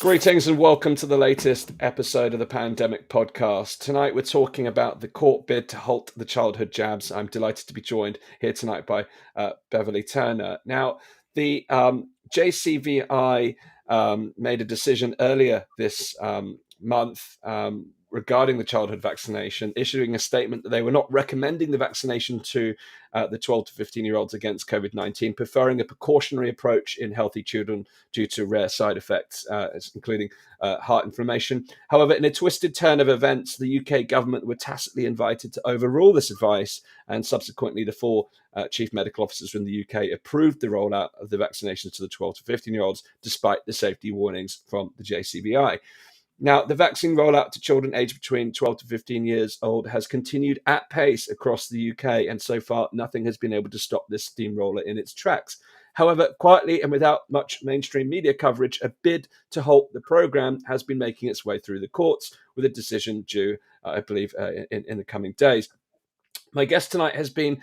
Greetings and welcome to the latest episode of the Pandemic Podcast. Tonight we're talking about the court bid to halt the childhood jabs. I'm delighted to be joined here tonight by Beverley Turner. Now, the JCVI made a decision earlier this month regarding the childhood vaccination, issuing a statement that they were not recommending the vaccination to the 12 to 15-year-olds against COVID-19, preferring a precautionary approach in healthy children due to rare side effects, including heart inflammation. However, in a twisted turn of events, the UK government were tacitly invited to overrule this advice, and subsequently the four chief medical officers from the UK approved the rollout of the vaccinations to the 12 to 15-year-olds, despite the safety warnings from the JCVI. Now, the vaccine rollout to children aged between 12 to 15 years old has continued at pace across the UK, and so far nothing has been able to stop this steamroller in its tracks. However, quietly and without much mainstream media coverage, a bid to halt the programme has been making its way through the courts, with a decision due, I believe, in the coming days. My guest tonight has become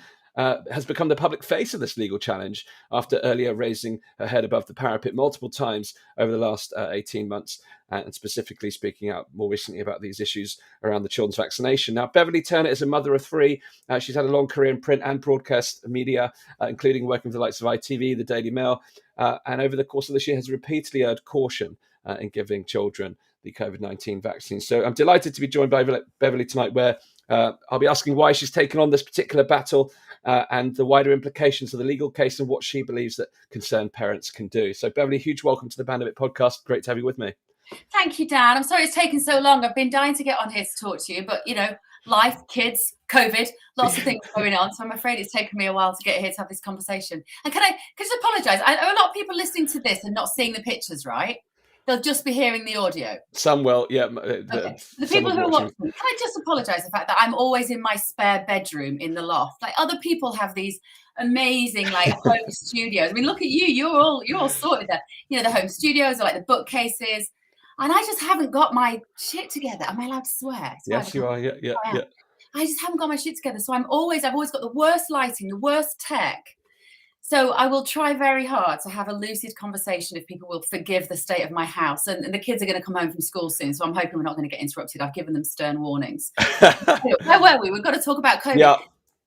the public face of this legal challenge after earlier raising her head above the parapet multiple times over the last 18 months, and specifically speaking out more recently about these issues around the children's vaccination. Now, Beverley Turner is a mother of three. She's had a long career in print and broadcast media, including working with the likes of ITV, the Daily Mail, and over the course of this year has repeatedly urged caution in giving children the COVID-19 vaccine. So I'm delighted to be joined by Beverley tonight, where I'll be asking why she's taken on this particular battle and the wider implications of the legal case and what she believes that concerned parents can do. So, Beverley, huge welcome to the Pandemic Podcast. Great to have you with me. Thank you, Dan. I'm sorry it's taken so long. I've been dying to get on here to talk to you, but, you know, life, kids, COVID, lots of things going on. So I'm afraid it's taken me a while to get here to have this conversation. And can I just apologise? I know a lot of people listening to this and not seeing the pictures, right? They'll just be hearing the audio. Some will, yeah. Okay. The people who are watching, can I just apologise the fact that I'm always in my spare bedroom in the loft? Like, other people have these amazing like home studios. I mean, look at you. You're all sorted there. You know, the home studios are like the bookcases. And I just haven't got my shit together. Am I allowed to swear? Yes, you are. Yeah. I just haven't got my shit together. So I've always got the worst lighting, the worst tech. So I will try very hard to have a lucid conversation if people will forgive the state of my house. And the kids are going to come home from school soon, so I'm hoping we're not going to get interrupted. I've given them stern warnings. Where were we? We've got to talk about COVID. Yeah.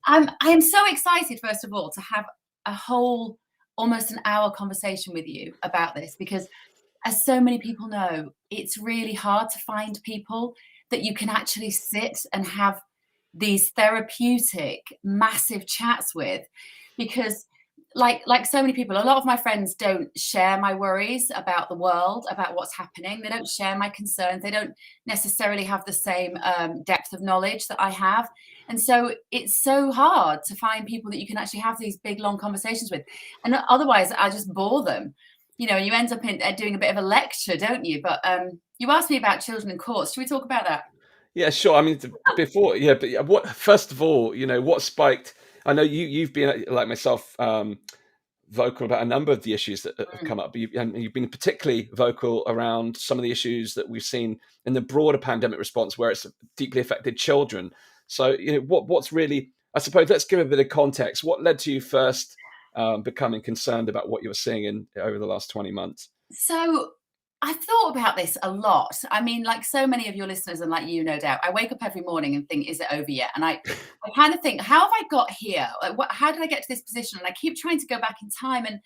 I am so excited, first of all, to have a whole almost an hour conversation with you about this, because as so many people know, it's really hard to find people that you can actually sit and have these therapeutic, massive chats with, because like so many people, a lot of my friends don't share my worries about the world, about what's happening. They don't share my concerns. They don't necessarily have the same depth of knowledge that I have. And so it's so hard to find people that you can actually have these big, long conversations with. And otherwise, I just bore them. You know, you end up doing a bit of a lecture, don't you? But you asked me about children in courts. Should we talk about that? Yeah, sure. I mean, before, yeah, but what? First of all, you know, what spiked? I know you've been like myself, vocal about a number of the issues that have come up, and you've been particularly vocal around some of the issues that we've seen in the broader pandemic response, where it's deeply affected children. So, you know, what's really? I suppose let's give a bit of context. What led to you first becoming concerned about what you were seeing over the last 20 months? So I've thought about this a lot. I mean, like so many of your listeners, and like you, no doubt, I wake up every morning and think, is it over yet? And I kind of think, how have I got here? Like, how did I get to this position? And I keep trying to go back in time. And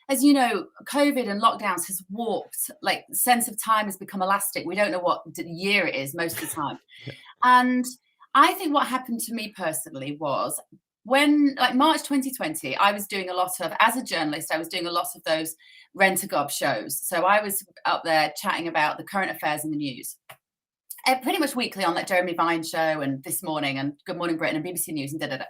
as you know, COVID and lockdowns has warped, like the sense of time has become elastic. We don't know what year it is most of the time. And I think what happened to me personally was when, like March 2020, I was doing a lot of, as a journalist, I was doing a lot of those rent-a-gob shows. So I was up there chatting about the current affairs in the news, pretty much weekly on that Jeremy Vine show and This Morning and Good Morning Britain and BBC News and da-da-da.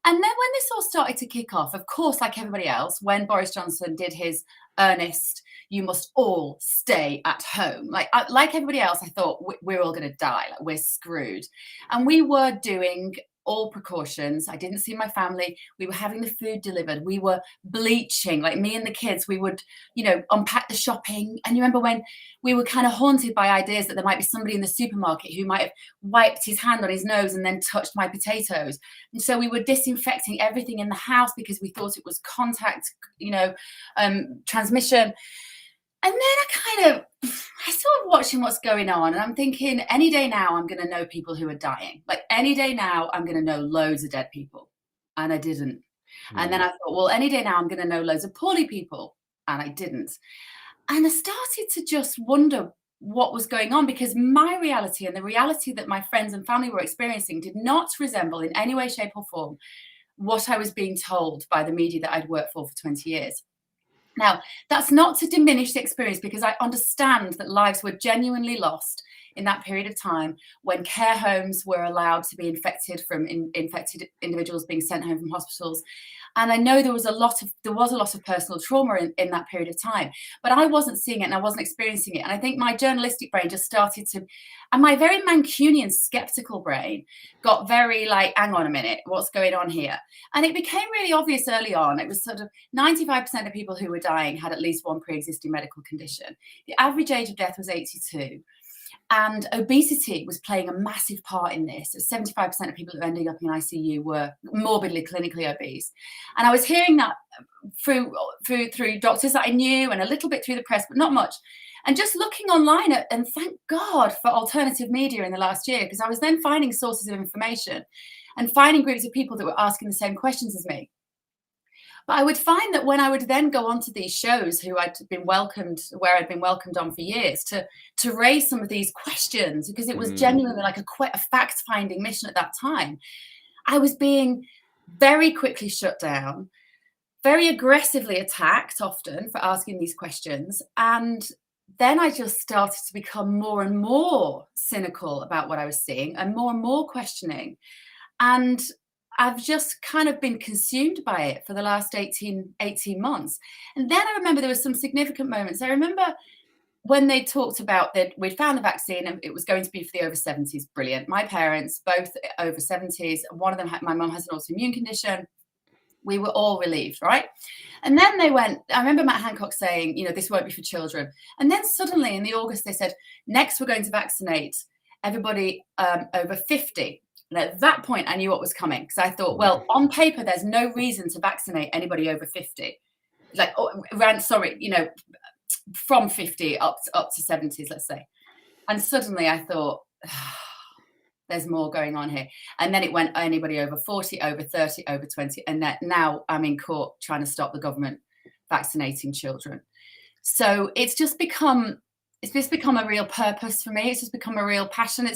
And then when this all started to kick off, of course, like everybody else, when Boris Johnson did his earnest, you must all stay at home. Like everybody else, I thought we're all going to die. Like, we're screwed. And we were doing all precautions. I didn't see my family. We were having the food delivered. We were bleaching, like me and the kids. We would, you know, unpack the shopping. And you remember when we were kind of haunted by ideas that there might be somebody in the supermarket who might have wiped his hand on his nose and then touched my potatoes. And so we were disinfecting everything in the house because we thought it was contact, you know, transmission. And then I sort of watching what's going on, and I'm thinking, any day now, I'm going to know people who are dying. Like any day now, I'm going to know loads of dead people. And I didn't. And then Mm. I thought, well, any day now, I'm going to know loads of poorly people. And I didn't. And I started to just wonder what was going on, because my reality and the reality that my friends and family were experiencing did not resemble in any way, shape, or form what I was being told by the media that I'd worked for 20 years. Now, that's not to diminish the experience, because I understand that lives were genuinely lost in that period of time when care homes were allowed to be infected from infected individuals being sent home from hospitals. And I know there was a lot of personal trauma in that period of time, but I wasn't seeing it and I wasn't experiencing it. And I think my journalistic brain just started to, and my very Mancunian skeptical brain got very like, hang on a minute, what's going on here? And it became really obvious early on. It was sort of 95% of people who were dying had at least one pre-existing medical condition. The average age of death was 82. And obesity was playing a massive part in this. So 75% of people who ended up in ICU were morbidly clinically obese. And I was hearing that through doctors that I knew and a little bit through the press, but not much. And just looking online and thank God for alternative media in the last year, because I was then finding sources of information and finding groups of people that were asking the same questions as me. But I would find that when I would then go on to these shows where I'd been welcomed on for years, to raise some of these questions, because it was genuinely like a fact-finding mission at that time, I was being very quickly shut down, very aggressively attacked often for asking these questions. And then I just started to become more and more cynical about what I was seeing and more questioning. And I've just kind of been consumed by it for the last 18 months. And then I remember there were some significant moments. I remember when they talked about that we'd found the vaccine and it was going to be for the over 70s. Brilliant. My parents, both over 70s, one of them my mum has an autoimmune condition. We were all relieved, right? And then they went, I remember Matt Hancock saying, this won't be for children. And then suddenly in the August, they said, next we're going to vaccinate everybody over 50. And at that point, I knew what was coming, because I thought, well, on paper, there's no reason to vaccinate anybody over 50. Like, from 50 up to 70s, let's say. And suddenly I thought, there's more going on here. And then it went anybody over 40, over 30, over 20. And now I'm in court trying to stop the government vaccinating children. So it's just become a real purpose for me. It's just become a real passion.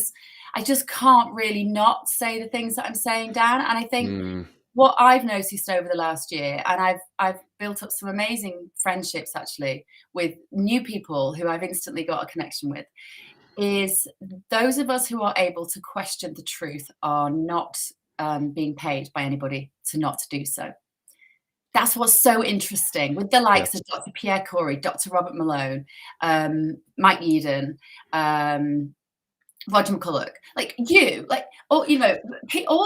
I just can't really not say the things that I'm saying, Dan. And I think what I've noticed over the last year, and I've built up some amazing friendships actually with new people who I've instantly got a connection with, is those of us who are able to question the truth are not being paid by anybody to not do so. That's what's so interesting with the likes of Dr. Pierre Corey, Dr. Robert Malone, Mike Eden, Roger McCulloch, all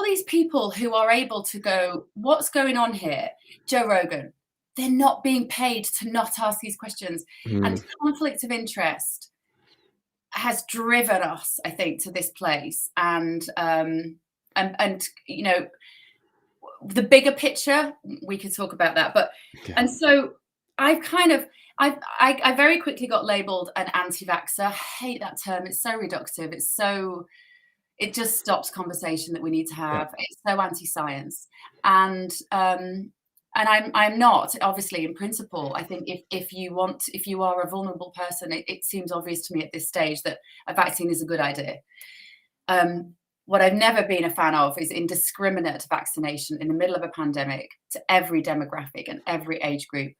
these people who are able to go, what's going on here? Joe Rogan, they're not being paid to not ask these questions. And conflict of interest has driven us, I think, to this place. And the bigger picture, we could talk about that. But and so I very quickly got labeled an anti-vaxxer. I hate that term. It's so reductive. It just stops conversation that we need to have. It's so anti-science. And I'm not, obviously, in principle. I think if you are a vulnerable person, it seems obvious to me at this stage that a vaccine is a good idea. What I've never been a fan of is indiscriminate vaccination in the middle of a pandemic to every demographic and every age group,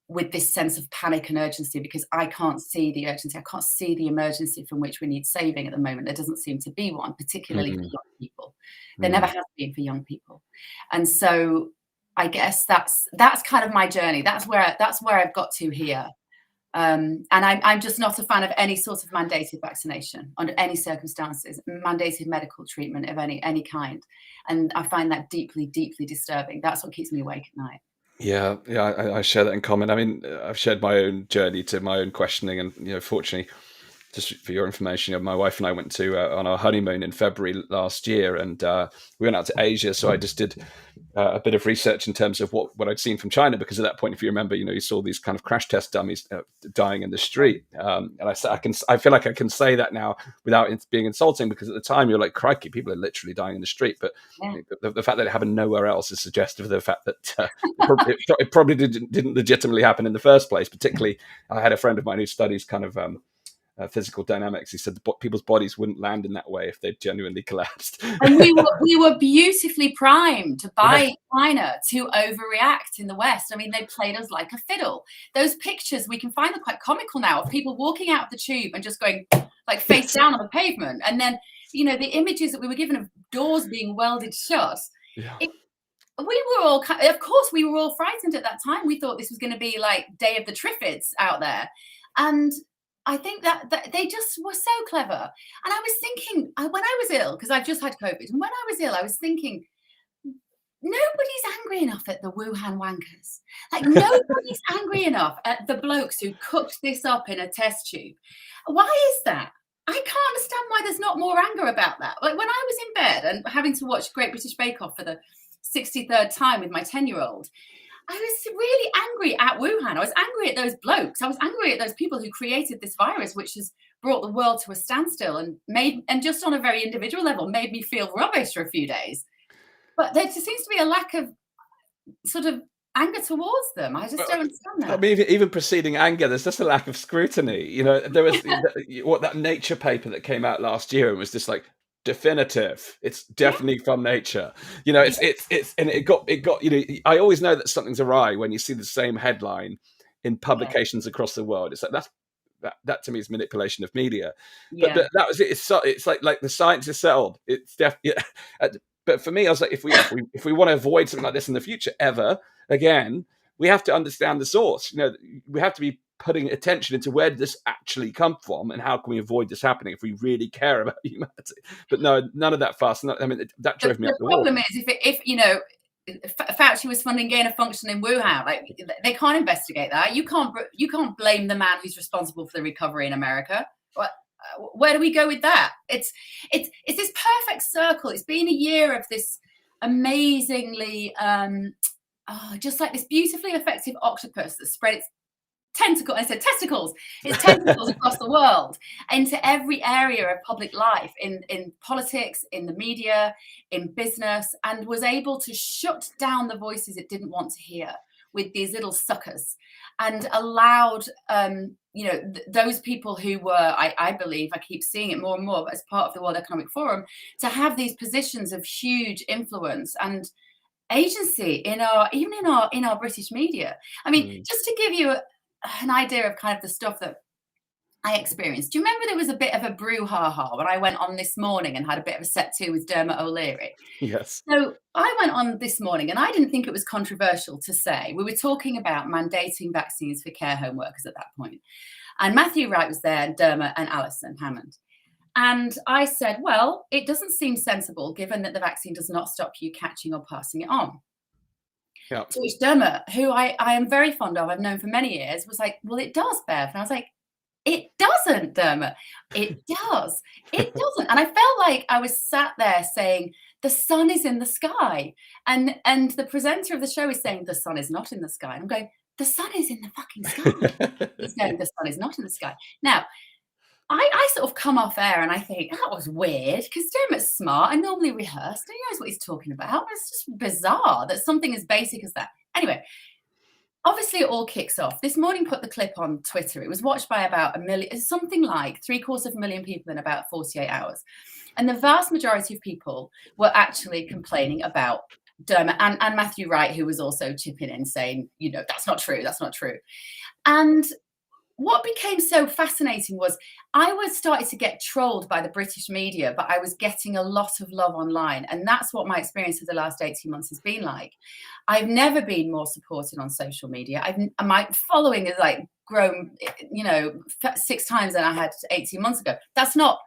with this sense of panic and urgency, because I can't see the urgency. I can't see the emergency from which we need saving at the moment. There doesn't seem to be one, particularly for young people. There never has been for young people. And so I guess that's kind of my journey. That's where I've got to here. And I'm just not a fan of any sort of mandated vaccination under any circumstances, mandated medical treatment of any kind. And I find that deeply, deeply disturbing. That's what keeps me awake at night. Yeah, I share that in common. I mean, I've shared my own journey to my own questioning, and fortunately, just for your information, my wife and I went to on our honeymoon in February last year, and we went out to Asia. So I just did a bit of research in terms of what I'd seen from China, because at that point, if you remember, you saw these kind of crash test dummies dying in the street, and I feel like I can say that now without it being insulting, because at the time you're like, crikey, people are literally dying in the street. But Yeah. the fact that it happened nowhere else is suggestive of the fact that it probably didn't legitimately happen in the first place. Particularly, I had a friend of mine who studies kind of physical dynamics. He said people's bodies wouldn't land in that way if they genuinely collapsed. And we were beautifully primed by China to overreact in the West. I mean, they played us like a fiddle. Those pictures, we can find them quite comical now, of people walking out of the tube and just going like face down on the pavement. And then, the images that we were given of doors being welded shut. Yeah. We were all, of course, we were all frightened at that time. We thought this was going to be like Day of the Triffids out there. And I think that they just were so clever. And I was thinking, when I was ill, because I've just had COVID, and when I was ill, I was thinking, nobody's angry enough at the Wuhan wankers. Like, nobody's angry enough at the blokes who cooked this up in a test tube. Why is that? I can't understand why there's not more anger about that. Like, when I was in bed and having to watch Great British Bake Off for the 63rd time with my 10-year-old, I was really angry at Wuhan. I was angry at those blokes. I was angry at those people who created this virus, which has brought the world to a standstill and just on a very individual level, made me feel rubbish for a few days. But there just seems to be a lack of sort of anger towards them. I just don't understand that. I mean, even preceding anger, there's just a lack of scrutiny. There was that Nature paper that came out last year and was just like, definitive, it's definitely from Nature. It's and it got I always know that something's awry when you see the same headline in publications across the world. It's like that to me is manipulation of media. But that was it. It's like the science is settled. It's definitely. But for me, I was like, if we want to avoid something like this in the future ever again, we have to understand the source. We have to be putting attention into where did this actually come from and how can we avoid this happening if we really care about humanity. But no, none of that fuss. I mean, that drove me up the wall. The problem is if Fauci was funding gain of function in Wuhan, like, they can't investigate that. You can't blame the man who's responsible for the recovery in America. Where do we go with that? It's this perfect circle. It's been a year of this amazingly just like this beautifully effective octopus that spread its testicles across the world into every area of public life, in politics, in the media, in business, and was able to shut down the voices it didn't want to hear with these little suckers, and allowed those people who were, I believe, I keep seeing it more and more, but as part of the World Economic Forum, to have these positions of huge influence and agency in our British media. I mean, just to give you an idea of kind of the stuff that I experienced. Do you remember there was a bit of a brouhaha when I went on this morning and had a bit of a set to with Dermot O'Leary? Yes. So I went on this morning and I didn't think it was controversial to say. We were talking about mandating vaccines for care home workers at that point. And Matthew Wright was there, and Dermot and Alison Hammond. And I said, well, it doesn't seem sensible given that the vaccine does not stop you catching or passing it on. Yeah. To which Dermot, who I am very fond of, I've known for many years, was like, well, it does, Bev. And I was like, it doesn't, Dermot. It does. It doesn't. And I felt like I was sat there saying, the sun is in the sky. And the presenter of the show is saying, the sun is not in the sky. And I'm going, the sun is in the fucking sky. He's going, the sun is not in the sky. Now, I sort of come off air and I think, that was weird, because Dermot's smart and normally rehearsed and he knows what he's talking about. It's just bizarre that something as basic as that. Anyway, obviously it all kicks off. This morning put the clip on Twitter. It was watched by about 1 million, something like 750,000 people in about 48 hours. And the vast majority of people were actually complaining about Dermot and Matthew Wright, who was also chipping in saying, that's not true, that's not true. And what became so fascinating was I was starting to get trolled by the British media, but I was getting a lot of love online. And that's what my experience of the last 18 months has been like. I've never been more supported on social media. My following has like grown, 6 times than I had 18 months ago. That's not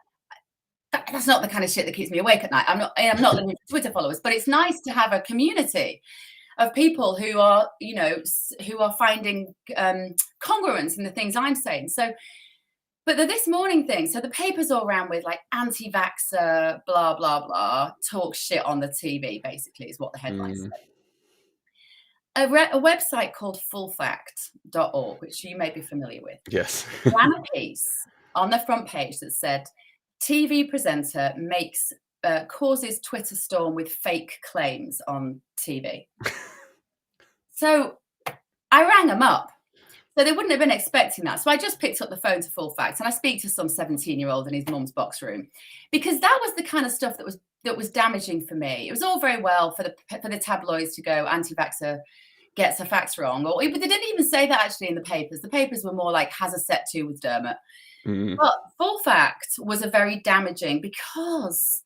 the kind of shit that keeps me awake at night. I'm not looking for Twitter followers, but it's nice to have a community of people who are finding congruence in the things I'm saying. So But the This Morning thing, so the paper's all around with like anti-vaxxer, blah, blah, blah, talk shit on the TV, basically, is what the headline Mm, said. A website called fullfact.org, which you may be familiar with, yes. ran a piece on the front page that said, TV presenter causes Twitter storm with fake claims on TV. So I rang them up. So they wouldn't have been expecting that. So I just picked up the phone to Full Fact and I speak to some 17-year-old in his mum's box room, because that was the kind of stuff that was damaging for me. It was all very well for the tabloids to go, anti-vaxxer gets her facts wrong, but they didn't even say that actually in the papers. The papers were more like, has a set to with Dermot. But Full Fact was a very damaging, because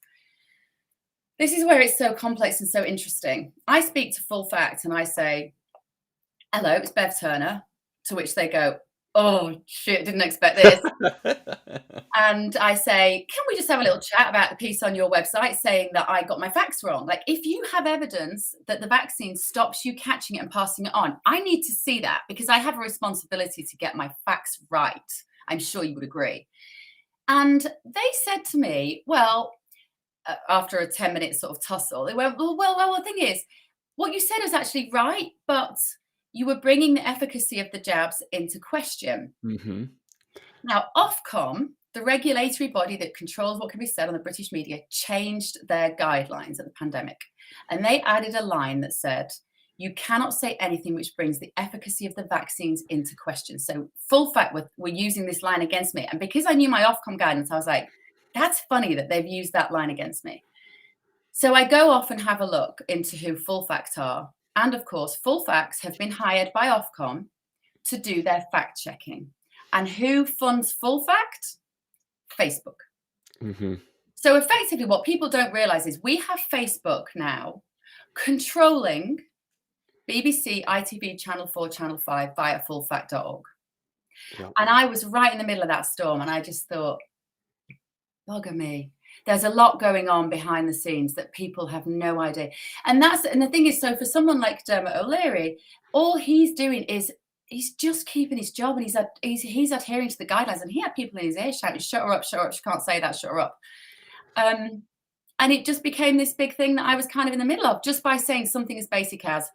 this is where it's so complex and so interesting. I speak to Full Fact and I say, hello, it's Bev Turner. To which they go, oh shit, didn't expect this. And I say, can we just have a little chat about the piece on your website saying that I got my facts wrong? Like, if you have evidence that the vaccine stops you catching it and passing it on, I need to see that, because I have a responsibility to get my facts right. I'm sure you would agree. And they said to me, well, after a 10-minute sort of tussle, they went, well, the thing is, what you said is actually right, but you were bringing the efficacy of the jabs into question. Mm-hmm. Now, Ofcom, the regulatory body that controls what can be said on the British media, changed their guidelines at the pandemic. And they added a line that said, you cannot say anything which brings the efficacy of the vaccines into question. So Full Fact were using this line against me. And because I knew my Ofcom guidance, I was like, that's funny that they've used that line against me. So I go off and have a look into who Full Fact are. And of course, Full Facts have been hired by Ofcom to do their fact checking. And who funds Full Fact? Facebook. Mm-hmm. So effectively, what people don't realize is we have Facebook now controlling BBC, ITV, Channel 4, Channel 5 via fullfact.org. Yep. And I was right in the middle of that storm, and I just thought, bugger me. There's a lot going on behind the scenes that people have no idea. And the thing is, so for someone like Dermot O'Leary, all he's doing is he's just keeping his job, and he's adhering to the guidelines. And he had people in his ear shouting, shut her up, she can't say that, shut her up. And it just became this big thing that I was kind of in the middle of, just by saying something as basic as,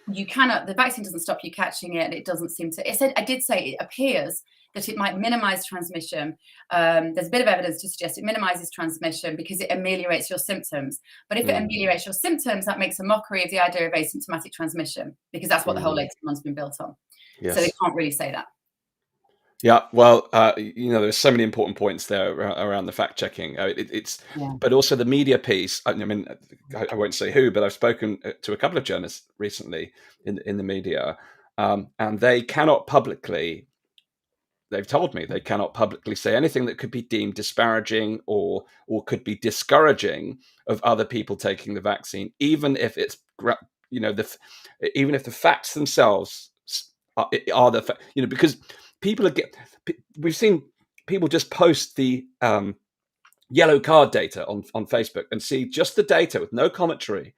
the vaccine doesn't stop you catching it, and it doesn't seem to, I did say it appears that it might minimize transmission. There's a bit of evidence to suggest it minimizes transmission because it ameliorates your symptoms. But if it ameliorates your symptoms, that makes a mockery of the idea of asymptomatic transmission, because that's what the whole 18 months been built on. Yes. So they can't really say that. Yeah, well, there's so many important points there around the fact checking. But also the media piece. I mean, I won't say who, but I've spoken to a couple of journalists recently in the media, and they cannot publicly. They've told me they cannot publicly say anything that could be deemed disparaging or could be discouraging of other people taking the vaccine, even if it's even if the facts themselves are the because people we've seen people just post the yellow card data on Facebook and see just the data with no commentary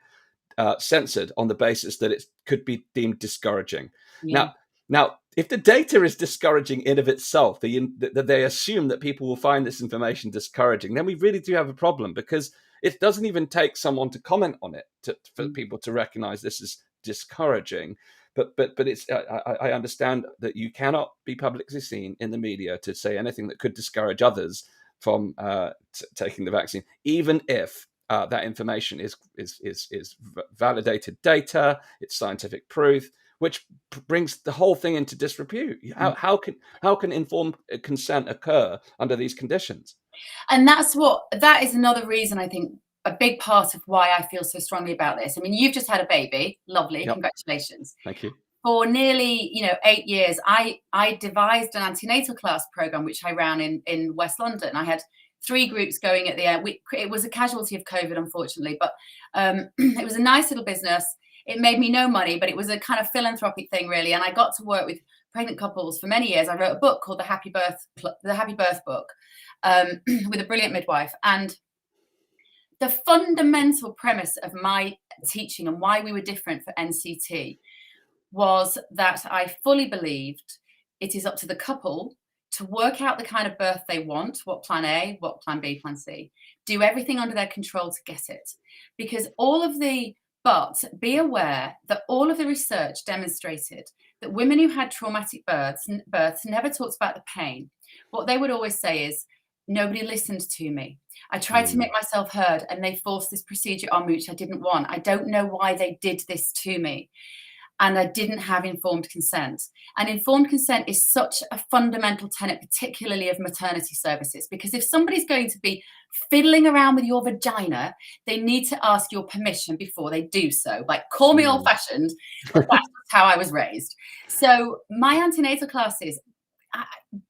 censored on the basis that it could be deemed discouraging. Yeah. Now, if the data is discouraging in of itself, that they assume that people will find this information discouraging, then we really do have a problem, because it doesn't even take someone to comment on it for people to recognize this is discouraging. But it's I understand that you cannot be publicly seen in the media to say anything that could discourage others from taking the vaccine, even if that information is validated data, it's scientific proof, which brings the whole thing into disrepute. How can informed consent occur under these conditions? And that is another reason, I think, a big part of why I feel so strongly about this. I mean, you've just had a baby. Lovely. Yep. Congratulations. Thank you. For nearly 8 years, I devised an antenatal class program, which I ran in West London. I had 3 groups going at the end. It was a casualty of COVID, unfortunately, but it was a nice little business. It made me no money, but it was a kind of philanthropic thing, really. And I got to work with pregnant couples for many years. I wrote a book called The Happy Birth Book, with a brilliant midwife. And the fundamental premise of my teaching and why we were different for NCT was that I fully believed it is up to the couple to work out the kind of birth they want, what plan A, what plan B, plan C, do everything under their control to get it. Because but be aware that all of the research demonstrated that women who had traumatic births never talked about the pain. What they would always say is, nobody listened to me. I tried to make myself heard and they forced this procedure on me, which I didn't want. I don't know why they did this to me. And I didn't have informed consent. And informed consent is such a fundamental tenet, particularly of maternity services, because if somebody's going to be fiddling around with your vagina, they need to ask your permission before they do so. Like, call me old-fashioned, but that's how I was raised. So my antenatal classes,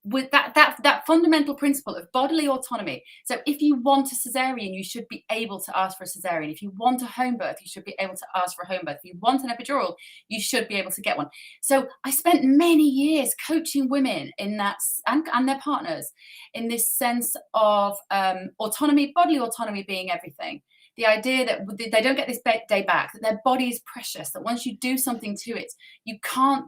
with that fundamental principle of bodily autonomy. So if you want a cesarean, you should be able to ask for a cesarean. If you want a home birth, you should be able to ask for a home birth. If you want an epidural, you should be able to get one. So I spent many years coaching women in that, and their partners, in this sense of autonomy, bodily autonomy being everything. The idea that they don't get this day back, that their body is precious, that once you do something to it, you can't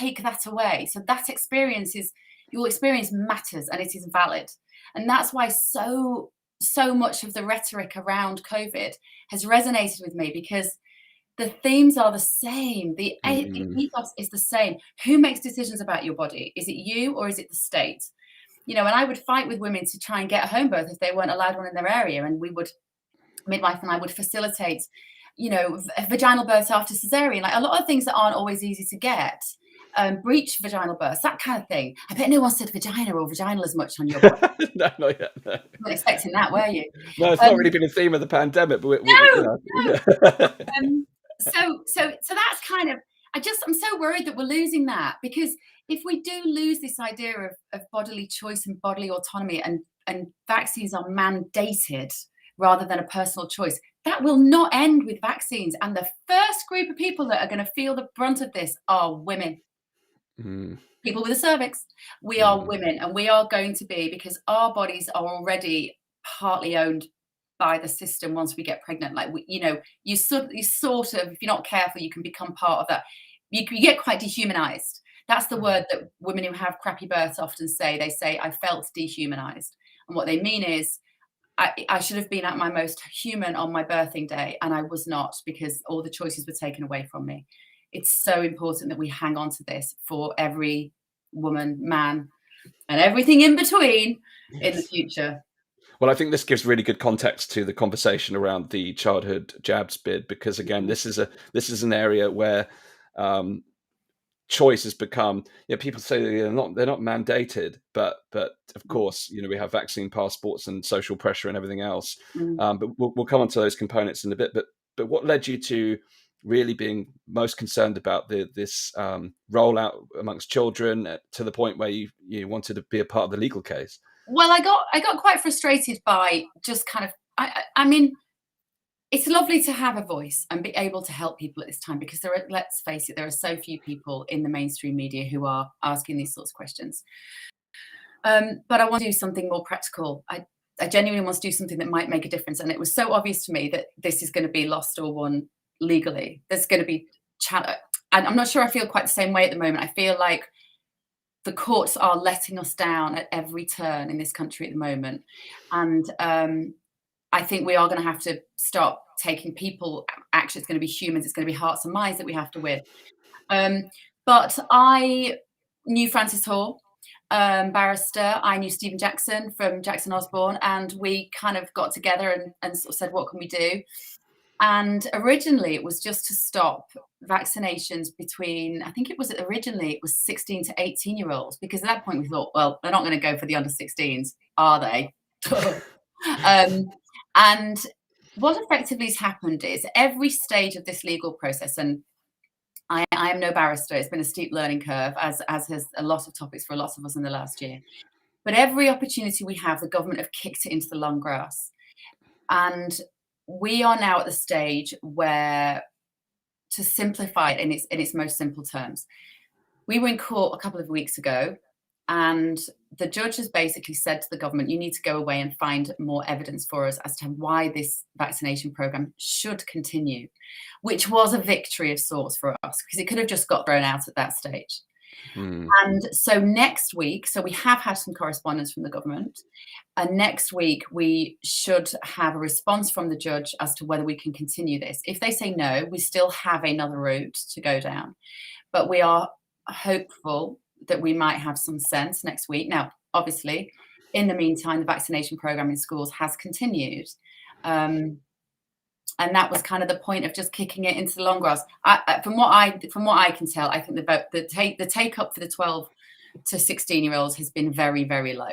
take that away. So that experience is, your experience matters and it is valid. And that's why so much of the rhetoric around COVID has resonated with me, because the themes are the same. The ethos is the same. Who makes decisions about your body? Is it you or is it the state? You know, and I would fight with women to try and get a home birth if they weren't allowed one in their area. And midwife and I would facilitate, you know, vaginal births after cesarean, like a lot of things that aren't always easy to get. Breech vaginal births, that kind of thing. I bet no one said vagina or vaginal as much on your body. No, not yet. No. You weren't expecting that, were you? No, it's not really been a theme of the pandemic, but No. So that's kind of, I'm so worried that we're losing that, because if we do lose this idea of bodily choice and bodily autonomy, and vaccines are mandated rather than a personal choice, that will not end with vaccines. And the first group of people that are going to feel the brunt of this are women. People with a cervix. We are women, and we are going to be, because our bodies are already partly owned by the system once we get pregnant. Like, you sort of, if you're not careful, you can become part of that. You get quite dehumanized. That's the word that women who have crappy births often say. They say, I felt dehumanized. And what they mean is, I should have been at my most human on my birthing day, and I was not, because all the choices were taken away from me. It's so important that we hang on to this for every woman, man, and everything in between in the future. Well, I think this gives really good context to the conversation around the childhood jabs bid, because again, this is an area where choice has become, people say they're not mandated, but of course, we have vaccine passports and social pressure and everything else. But we'll come on to those components in a bit. But what led you to really being most concerned about this rollout amongst children to the point where you wanted to be a part of the legal case? Well, I got quite frustrated by just kind of, I mean, it's lovely to have a voice and be able to help people at this time, because let's face it, there are so few people in the mainstream media who are asking these sorts of questions. But I want to do something more practical. I genuinely want to do something that might make a difference. And it was so obvious to me that this is going to be lost or won legally. There's going to be and I'm not sure I feel quite the same way at the moment. I feel like the courts are letting us down at every turn in this country at the moment. And I think we are going to have to stop taking people action. It's going to be humans. It's going to be hearts and minds that we have to win. But I knew Francis Hall, barrister. I knew Stephen Jackson from Jackson Osborne, and we kind of got together and sort of said, what can we do? And originally it was just to stop vaccinations between, I think originally it was 16 to 18-year-olds, because at that point we thought, well, they're not going to go for the under 16s, are they? And what effectively has happened is every stage of this legal process, and I am no barrister, it's been a steep learning curve, as has a lot of topics for a lot of us in the last year. But every opportunity we have, the government have kicked it into the long grass. And we are now at the stage where, to simplify it in its most simple terms, we were in court a couple of weeks ago, and the judge has basically said to the government, you need to go away and find more evidence for us as to why this vaccination program should continue, which was a victory of sorts for us, because it could have just got thrown out at that stage. Mm. And so next week, so we have had some correspondence from the government. And next week, we should have a response from the judge as to whether we can continue this. If they say no, we still have another route to go down. But we are hopeful that we might have some sense next week. Now, obviously, in the meantime, the vaccination program in schools has continued. And that was kind of the point of just kicking it into the long grass. From what I can tell, I think the take up for the 12 to 16-year-olds has been very, very low.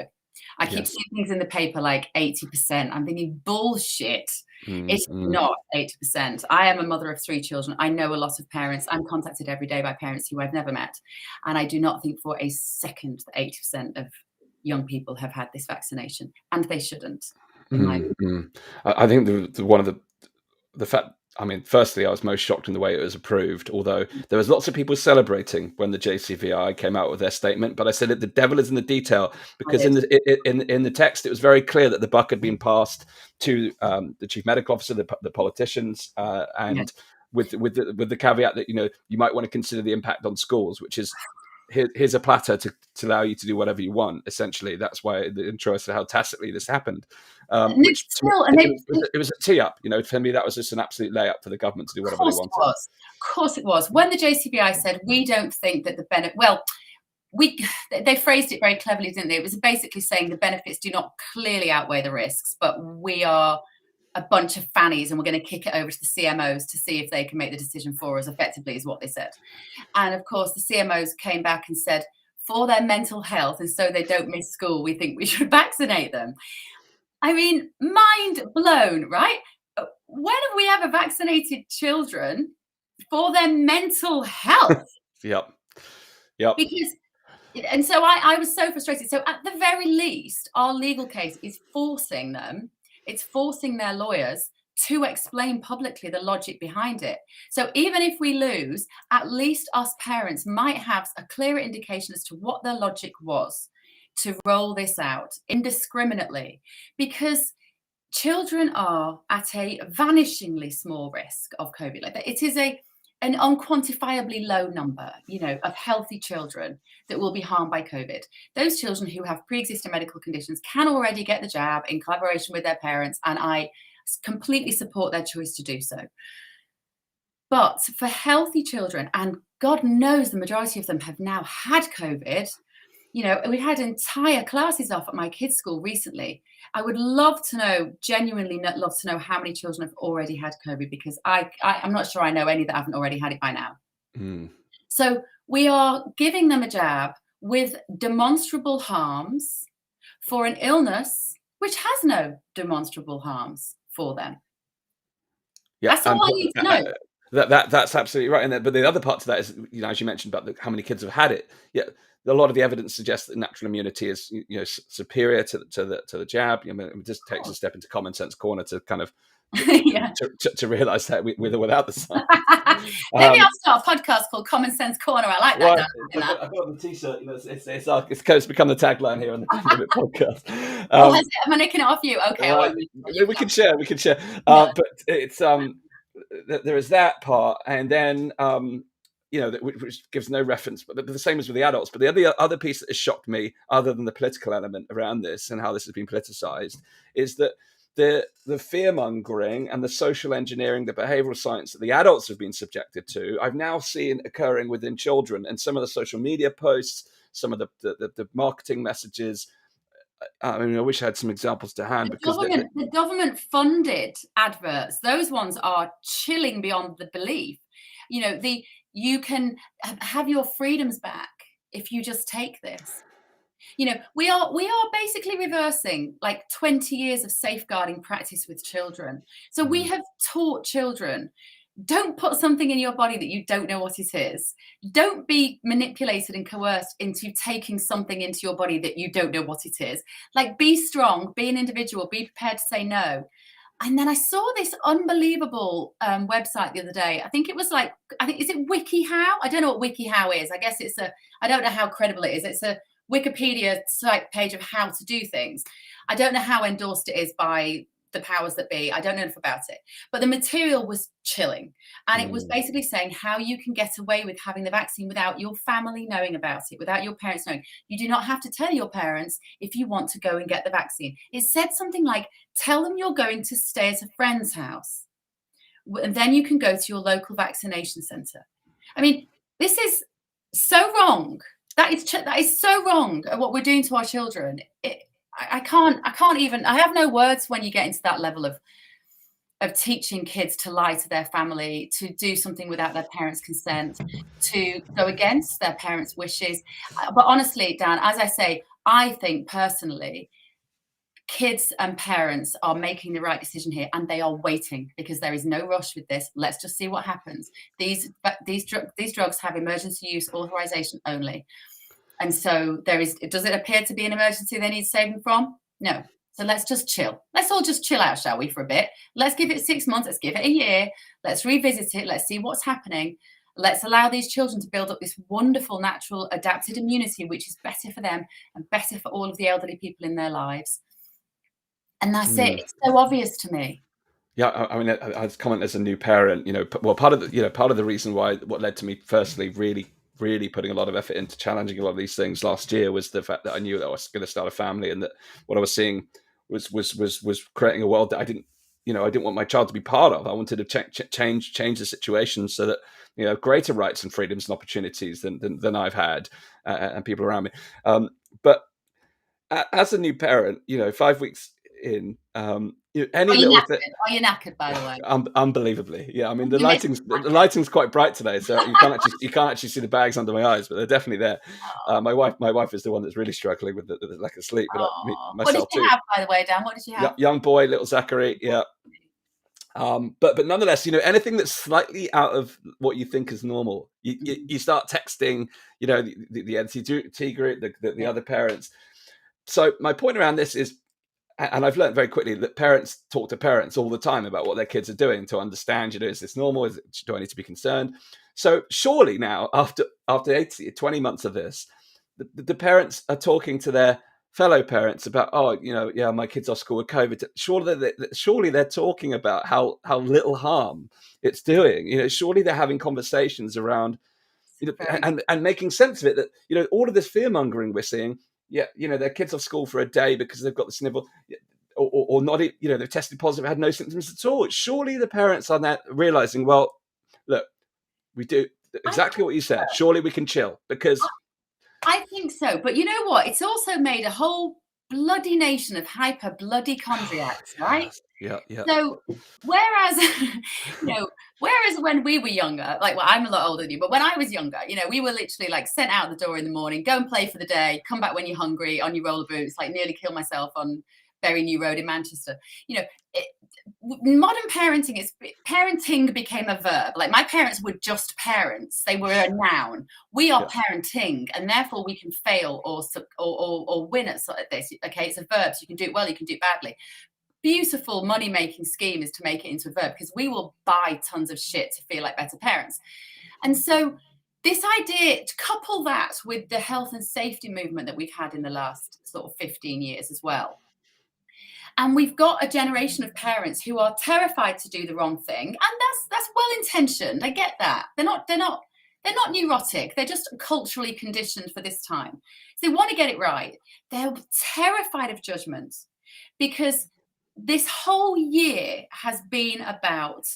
I keep seeing things in the paper like 80%. I'm thinking bullshit. It's not 80%. I am a mother of 3 children. I know a lot of parents. I'm contacted every day by parents who I've never met, and I do not think for a second that 80% of young people have had this vaccination, and they shouldn't. I think one of the fact, I mean, firstly, I was most shocked in the way it was approved, although there was lots of people celebrating when the JCVI came out with their statement. But I said that the devil is in the detail, because in the text, it was very clear that the buck had been passed to the chief medical officer, the politicians, and with the caveat that, you might want to consider the impact on schools, which is, here's a platter to allow you to do whatever you want. Essentially, that's why the intro said how tacitly this happened. Which it was a tee up. For me, that was just an absolute layup for the government to do whatever they wanted. Of course it was. When the JCBI said, we don't think that the benefit, they phrased it very cleverly, didn't they? It was basically saying the benefits do not clearly outweigh the risks, but we are a bunch of fannies and we're going to kick it over to the CMOs to see if they can make the decision for us, effectively, is what they said. And of course, the CMOs came back and said, for their mental health and so they don't miss school, we think we should vaccinate them. I mean, mind blown, right? When have we ever vaccinated children for their mental health? Yep. And so I was so frustrated. So at the very least, our legal case is forcing them, it's forcing their lawyers to explain publicly the logic behind it. So even if we lose, at least us parents might have a clearer indication as to what their logic was to roll this out indiscriminately, because children are at a vanishingly small risk of COVID. Like that, it is an unquantifiably low number, of healthy children that will be harmed by COVID. Those children who have pre-existing medical conditions can already get the jab in collaboration with their parents, and I completely support their choice to do so. But for healthy children, and God knows the majority of them have now had COVID, we had entire classes off at my kids' school recently. I would love to know, genuinely love to know how many children have already had COVID, because I'm not sure I know any that haven't already had it by now. So we are giving them a jab with demonstrable harms for an illness which has no demonstrable harms for them. That's all I need to know. That's absolutely right. But the other part to that is, as you mentioned about how many kids have had it. Yeah, a lot of the evidence suggests that natural immunity is, superior to the jab. It just takes a step into common sense corner to kind of to realize that with or without the science. Maybe I'll start a podcast called Common Sense Corner. I like that. I've got the t-shirt. It's become the tagline here on the Pandemic podcast. Am I nicking it off you? Okay. We can share. But it's there is that part, and then which gives no reference, but the same as with the adults. But the other piece that has shocked me, other than the political element around this and how this has been politicized, is that the fear-mongering and the social engineering, the behavioral science that the adults have been subjected to, I've now seen occurring within children. And some of the social media posts, some of the marketing messages, I wish I had some examples to hand. The government-funded adverts, those ones are chilling beyond the belief. You can have your freedoms back if you just take this. We are basically reversing like 20 years of safeguarding practice with children. So we have taught children, don't put something in your body that you don't know what it is. Don't be manipulated and coerced into taking something into your body that you don't know what it is. Like, be strong, be an individual, be prepared to say no. And then I saw this unbelievable website the other day. Is it WikiHow? I don't know what WikiHow is. I guess I don't know how credible it is. It's a Wikipedia site page of how to do things. I don't know how endorsed it is by the powers that be. I don't know enough about it. But the material was chilling. And it was basically saying how you can get away with having the vaccine without your family knowing about it, without your parents knowing. You do not have to tell your parents if you want to go and get the vaccine. It said something like, tell them you're going to stay at a friend's house, and then you can go to your local vaccination centre. I mean, this is so wrong. That is so wrong at what we're doing to our children. I can't even, I have no words when you get into that level of teaching kids to lie to their family, to do something without their parents' consent, to go against their parents' wishes. But honestly, Dan, as I say, I think personally, kids and parents are making the right decision here, and they are waiting because there is no rush with this. Let's just see what happens. These drugs have emergency use authorization only. And so does it appear to be an emergency they need saving from? No. So let's just chill. Let's all just chill out, shall we, for a bit? Let's give it 6 months. Let's give it a year. Let's revisit it. Let's see what's happening. Let's allow these children to build up this wonderful, natural, adapted immunity, which is better for them and better for all of the elderly people in their lives. And that's it. It's so obvious to me. Yeah, I mean, I comment as a new parent, well, part of the reason why, what led to me firstly really putting a lot of effort into challenging a lot of these things last year was the fact that I knew that I was going to start a family, and that what I was seeing was creating a world that I didn't want my child to be part of. I wanted to change the situation so that greater rights and freedoms and opportunities than I've had, and people around me. But as a new parent, 5 weeks in, any little thing. Are you knackered, by the way? Unbelievably, yeah. I mean, the lighting's quite bright today, so you can't actually see the bags under my eyes, but they're definitely there. My wife is the one that's really struggling with the lack of sleep. But myself, what did you have, by the way, Dan? What did you have? Young boy, little Zachary, yeah. But nonetheless, anything that's slightly out of what you think is normal, you start texting, the NCT group, the other parents. So my point around this is, and I've learned very quickly that parents talk to parents all the time about what their kids are doing to understand, is this normal? Do I need to be concerned? So surely now, after 20 months of this, the parents are talking to their fellow parents about, my kid's off school with COVID. Surely they're talking about how little harm it's doing. Surely they're having conversations around, and making sense of it, that, all of this fear mongering we're seeing. Yeah, their kids off school for a day because they've got the snivel, or not. They've tested positive, had no symptoms at all. Surely the parents are now realizing, well, look, we do exactly what you said. Surely we can chill, because I think so. But you know what? It's also made a whole bloody nation of hyper bloody chondriacs, right? Yeah. So whereas when we were younger, I'm a lot older than you, but when I was younger, we were literally sent out the door in the morning, go and play for the day, come back when you're hungry on your roller boots, nearly kill myself on Bury New Road in Manchester. Modern parenting became a verb. My parents were just parents; they were a noun. We are parenting, and therefore we can fail or win at this. Okay, it's a verb, so you can do it well, you can do it badly. Beautiful money-making scheme is to make it into a verb, because we will buy tons of shit to feel like better parents. And so this idea, to couple that with the health and safety movement that we've had in the last sort of 15 years as well. And we've got a generation of parents who are terrified to do the wrong thing. And that's well-intentioned. I get that. They're not neurotic. They're just culturally conditioned for this time. So they want to get it right. They're terrified of judgment, because this whole year has been about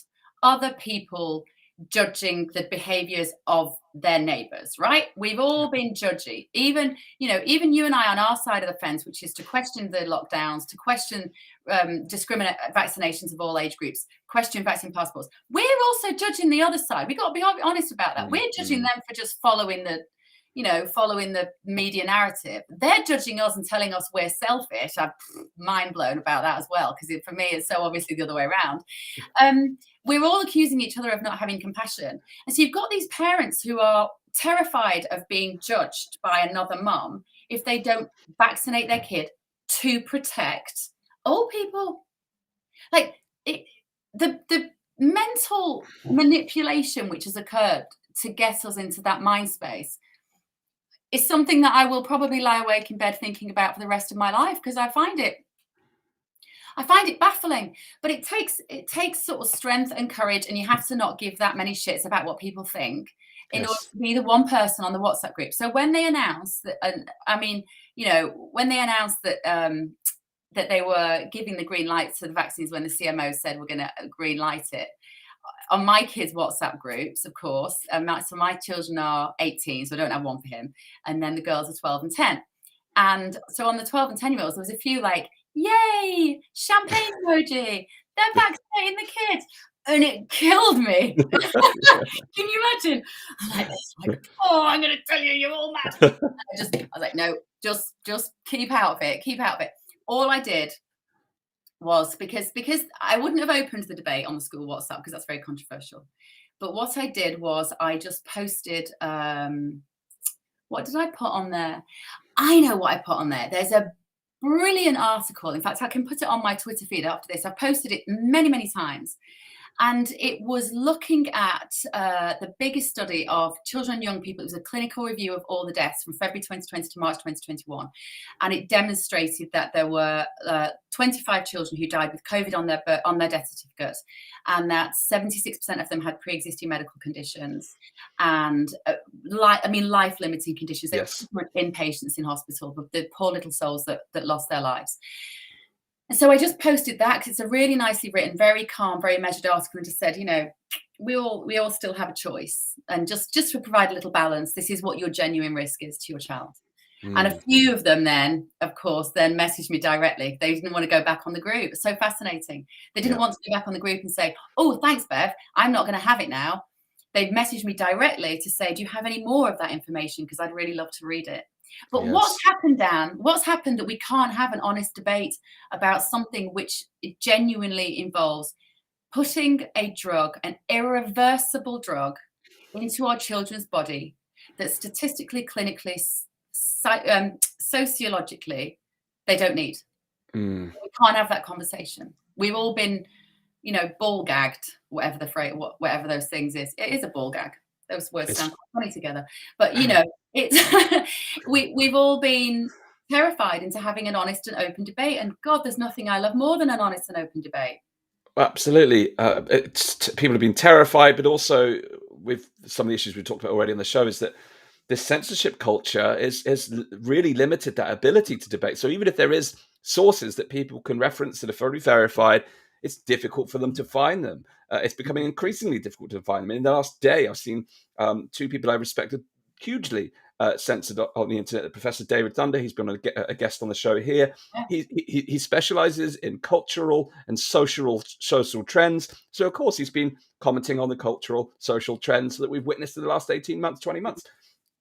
other people judging the behaviors of their neighbors, right? We've all been judgy. Even you and I on our side of the fence, which is to question the lockdowns, to question discriminate vaccinations of all age groups, question vaccine passports. We're also judging the other side. We've got to be honest about that. We're judging them for just following the media narrative. They're judging us and telling us we're selfish. I'm mind blown about that as well, because for me, it's so obviously the other way around. We're all accusing each other of not having compassion. And so you've got these parents who are terrified of being judged by another mum if they don't vaccinate their kid to protect old people. The mental manipulation which has occurred to get us into that mind space is something that I will probably lie awake in bed thinking about for the rest of my life, because I find it I find it baffling, but it takes sort of strength and courage, and you have to not give that many shits about what people think in order Yes. to be the one person on the WhatsApp group. So when they announced that, and I mean, when they announced that that they were giving the green light to the vaccines, when the CMO said we're going to green light it, on my kids' WhatsApp groups, of course, so my children are 18, so I don't have one for him, and then the girls are 12 and 10. And so on the 12 and 10-year-olds, there was a few like, yay, champagne emoji, they're vaccinating the kids. And it killed me. Can you imagine? I'm like, oh, I'm going to tell you, you're all mad. I was like, no, just keep out of it. Keep out of it. All I did was because I wouldn't have opened the debate on the school WhatsApp because that's very controversial. But what I did was I just posted, what did I put on there? I know what I put on there. There's a brilliant article. In fact, I can put it on my Twitter feed after this. I've posted it many, many times. And it was looking at the biggest study of children and young people. It was a clinical review of all the deaths from February 2020 to March 2021. And it demonstrated that there were 25 children who died with COVID on their death certificates, and that 76% of them had pre-existing medical conditions and life-limiting conditions. They Yes. were inpatients in hospital, the poor little souls that lost their lives. And so I just posted that because it's a really nicely written, very calm, very measured article, and just said, we all still have a choice, and just to provide a little balance, this is what your genuine risk is to your child. And a few of them then, of course, then messaged me directly. They didn't want to go back on the group. It's so fascinating. They didn't want to go back on the group and say, oh, thanks, Bev, I'm not going to have it now. They've messaged me directly to say, do you have any more of that information? Because I'd really love to read it. But what's happened, Dan? What's happened that we can't have an honest debate about something which genuinely involves putting a drug, an irreversible drug, into our children's body that statistically, clinically, sociologically, they don't need. We can't have that conversation. We've all been, ball gagged, whatever the phrase, whatever those things is. It is a ball gag. Those words sound quite funny together, but it's we've all been terrified into having an honest and open debate. And God, there's nothing I love more than an honest and open debate. Absolutely. People have been terrified, but also with some of the issues we talked about already on the show is that this censorship culture has really limited that ability to debate. So even if there is sources that people can reference that are fully verified, it's difficult for them to find them. It's becoming increasingly difficult to find them. In the last day, I've seen two people I respected hugely censored on the internet. Professor David Thunder, he's been a guest on the show here. Yeah. He specializes in cultural and social trends. So, of course, he's been commenting on the cultural, social trends that we've witnessed in the last 18 months, 20 months.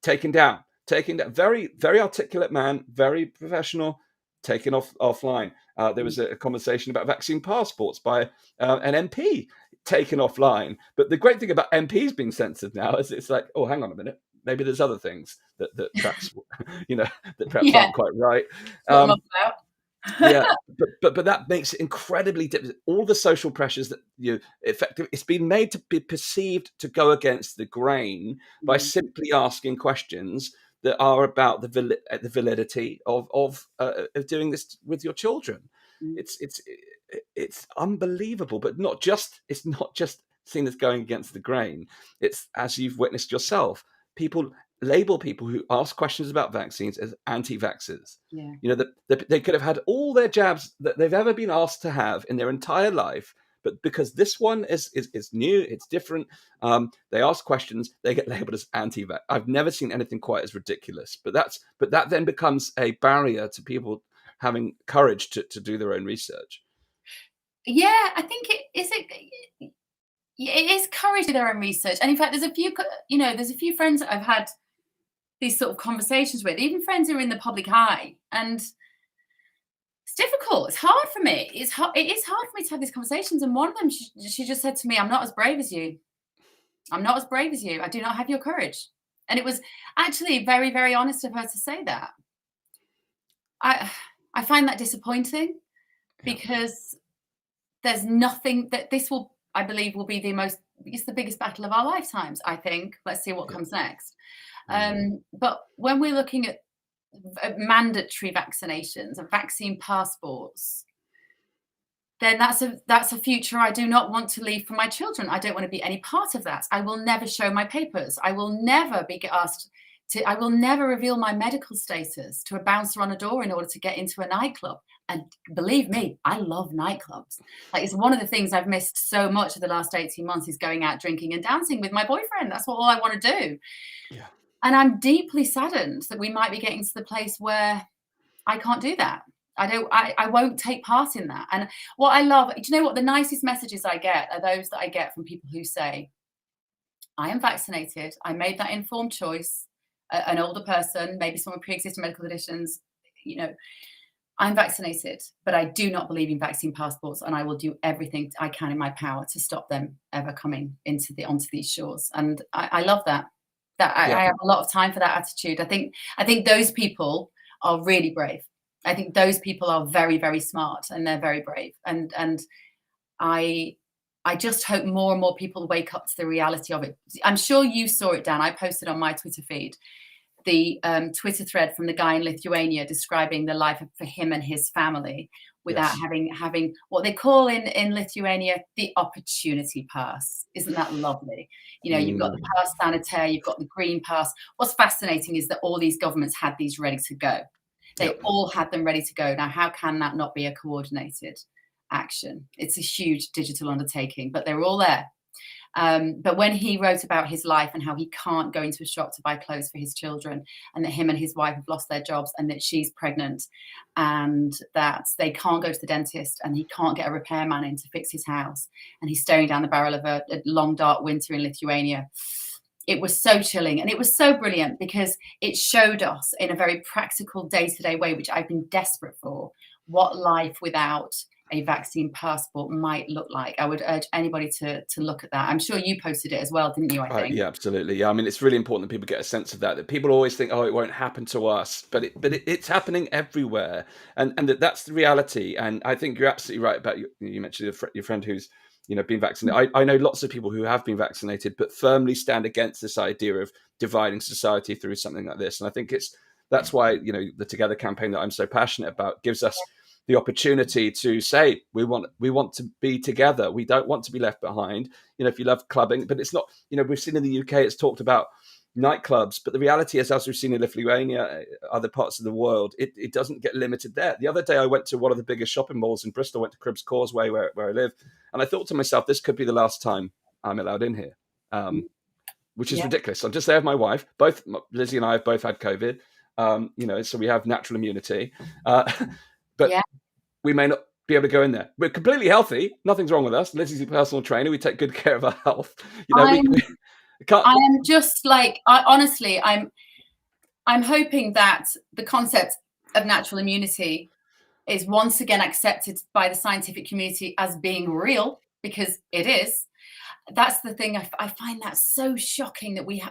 Taken down. Very, very articulate man, very professional, taken offline. There was a conversation about vaccine passports by an MP, taken offline. But the great thing about MPs being censored now is it's like, oh, hang on a minute. Maybe there's other things that perhaps that perhaps aren't quite right. But that makes it incredibly difficult. All the social pressures that effectively, it's been made to be perceived to go against the grain by simply asking questions that are about the validity of doing this with your children. It's unbelievable, but it's not just seen as going against the grain. It's, as you've witnessed yourself, people label people who ask questions about vaccines as anti-vaxxers. They could have had all their jabs that they've ever been asked to have in their entire life, but because this one is new, it's different, they ask questions, they get labeled as anti-vax. I've never seen anything quite as ridiculous. But that then becomes a barrier to people having courage to do their own research. Yeah, I think it is courage to do their own research. And in fact, there's a few friends that I've had these sort of conversations with, even friends who are in the public eye, and it's difficult. It's hard for me. It is hard for me to have these conversations. And one of them, she just said to me, I'm not as brave as you. I'm not as brave as you. I do not have your courage. And it was actually very, very honest of her to say that. I find that disappointing because there's nothing that this will, I believe, will be it's the biggest battle of our lifetimes, I think. Let's see what comes next. But when we're looking at mandatory vaccinations and vaccine passports, then that's a future I do not want to leave for my children. I don't want to be any part of that. I will never show my papers. I will never be asked I will never reveal my medical status to a bouncer on a door in order to get into a nightclub. And believe me, I love nightclubs. Like, it's one of the things I've missed so much of the last 18 months is going out drinking and dancing with my boyfriend. That's all I want to do. Yeah. And I'm deeply saddened that we might be getting to the place where I can't do that. I won't take part in that. And what I love, do you know what? The nicest messages I get are those that I get from people who say, I am vaccinated. I made that informed choice. An older person, maybe someone with pre-existing medical conditions, I'm vaccinated, but I do not believe in vaccine passports, and I will do everything I can in my power to stop them ever coming onto these shores. And I love that. I have a lot of time for that attitude. I think those people are really brave. I think those people are very, very smart, and they're very brave. And I just hope more and more people wake up to the reality of it. I'm sure you saw it, Dan. I posted on my Twitter feed the Twitter thread from the guy in Lithuania describing the life for him and his family without having what they call in Lithuania the opportunity pass. Isn't that lovely? You've got the pass sanitaire, you've got the green pass. What's fascinating is that all these governments had these ready to go. They all had them ready to go. Now, how can that not be a coordinated action? It's a huge digital undertaking, but they're all there. But when he wrote about his life and how he can't go into a shop to buy clothes for his children, and that him and his wife have lost their jobs, and that she's pregnant, and that they can't go to the dentist, and he can't get a repairman in to fix his house, and he's staring down the barrel of a long, dark winter in Lithuania. It was so chilling, and it was so brilliant because it showed us in a very practical day-to-day way, which I've been desperate for, what life without a vaccine passport might look like. I would urge anybody to look at that. I'm sure you posted it as well, didn't you? I think. Yeah, absolutely. Yeah, I mean, it's really important that people get a sense of that. That people always think, oh, it won't happen to us, but it's happening everywhere, and that's the reality. And I think you're absolutely right about you mentioned your friend who's been vaccinated. I know lots of people who have been vaccinated, but firmly stand against this idea of dividing society through something like this. And I think that's why the Together campaign that I'm so passionate about gives us the opportunity to say we want to be together. We don't want to be left behind. If you love clubbing, but it's not. We've seen in the UK it's talked about nightclubs, but the reality is, as we've seen in Lithuania, other parts of the world, it doesn't get limited there. The other day, I went to one of the biggest shopping malls in Bristol. Went to Cribbs Causeway, where I live, and I thought to myself, this could be the last time I'm allowed in here, which is ridiculous. I'm just there with my wife. Both Lizzie and I have both had COVID, so we have natural immunity. But we may not be able to go in there. We're completely healthy. Nothing's wrong with us. Lizzie's a personal trainer. We take good care of our health. I am just like, honestly, I'm hoping that the concept of natural immunity is once again accepted by the scientific community as being real, because it is. That's the thing. I find that so shocking that we're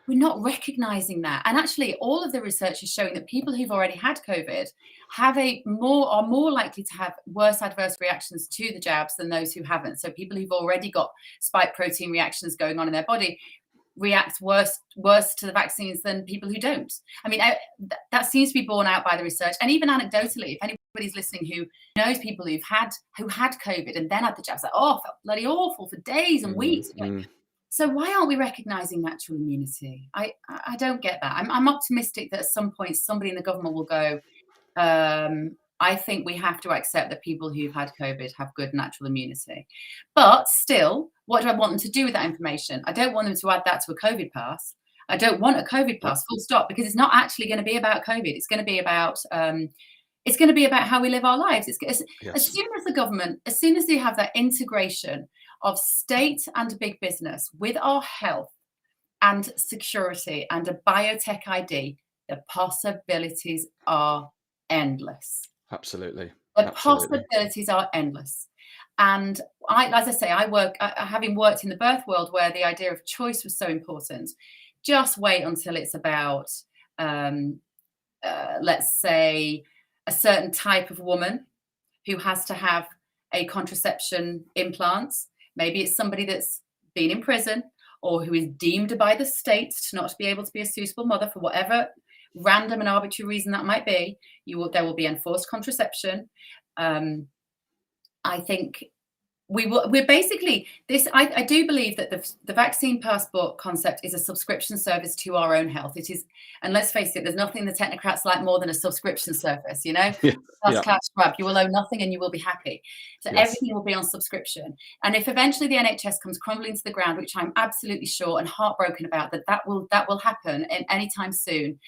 not recognizing that. And actually, all of the research is showing that people who've already had COVID are more likely to have worse adverse reactions to the jabs than those who haven't. So people who've already got spike protein reactions going on in their body react worse to the vaccines than people who don't. I mean, that seems to be borne out by the research. And even anecdotally, if anybody's listening who knows people who had COVID and then had the jabs, like, oh, felt bloody awful for days and weeks. So why aren't we recognizing natural immunity? I don't get that. I'm optimistic that at some point somebody in the government will go, I think we have to accept that people who've had COVID have good natural immunity. But still, what do I want them to do with that information? I don't want them to add that to a COVID pass. I don't want a COVID pass, full stop, because it's not actually going to be about COVID. It's going to be about how we live our lives. As soon as the government, as soon as they have that integration of state and big business with our health and security and a biotech ID, the possibilities are endless. Absolutely. The possibilities are endless. And as I say, having worked in the birth world where the idea of choice was so important, just wait until it's about, let's say, a certain type of woman who has to have a contraception implant. Maybe it's somebody that's been in prison or who is deemed by the state to not be able to be a suitable mother for whatever random and arbitrary reason that might be. There will be enforced contraception. I think we're basically this. I do believe that the vaccine passport concept is a subscription service to our own health. It is, and let's face it, there's nothing the technocrats like more than a subscription service. You know, Yeah. that's Yeah. cash grab. You will owe nothing and you will be happy. So Yes. everything will be on subscription. And if eventually the NHS comes crumbling to the ground, which I'm absolutely sure and heartbroken about, that will happen anytime soon.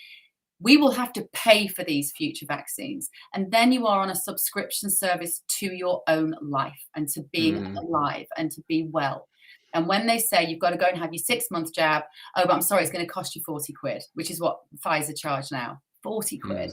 We will have to pay for these future vaccines. And then you are on a subscription service to your own life and to being alive and to be well. And when they say you've got to go and have your 6-month jab, oh, but I'm sorry, it's going to cost you 40 quid, which is what Pfizer charge now, 40 quid.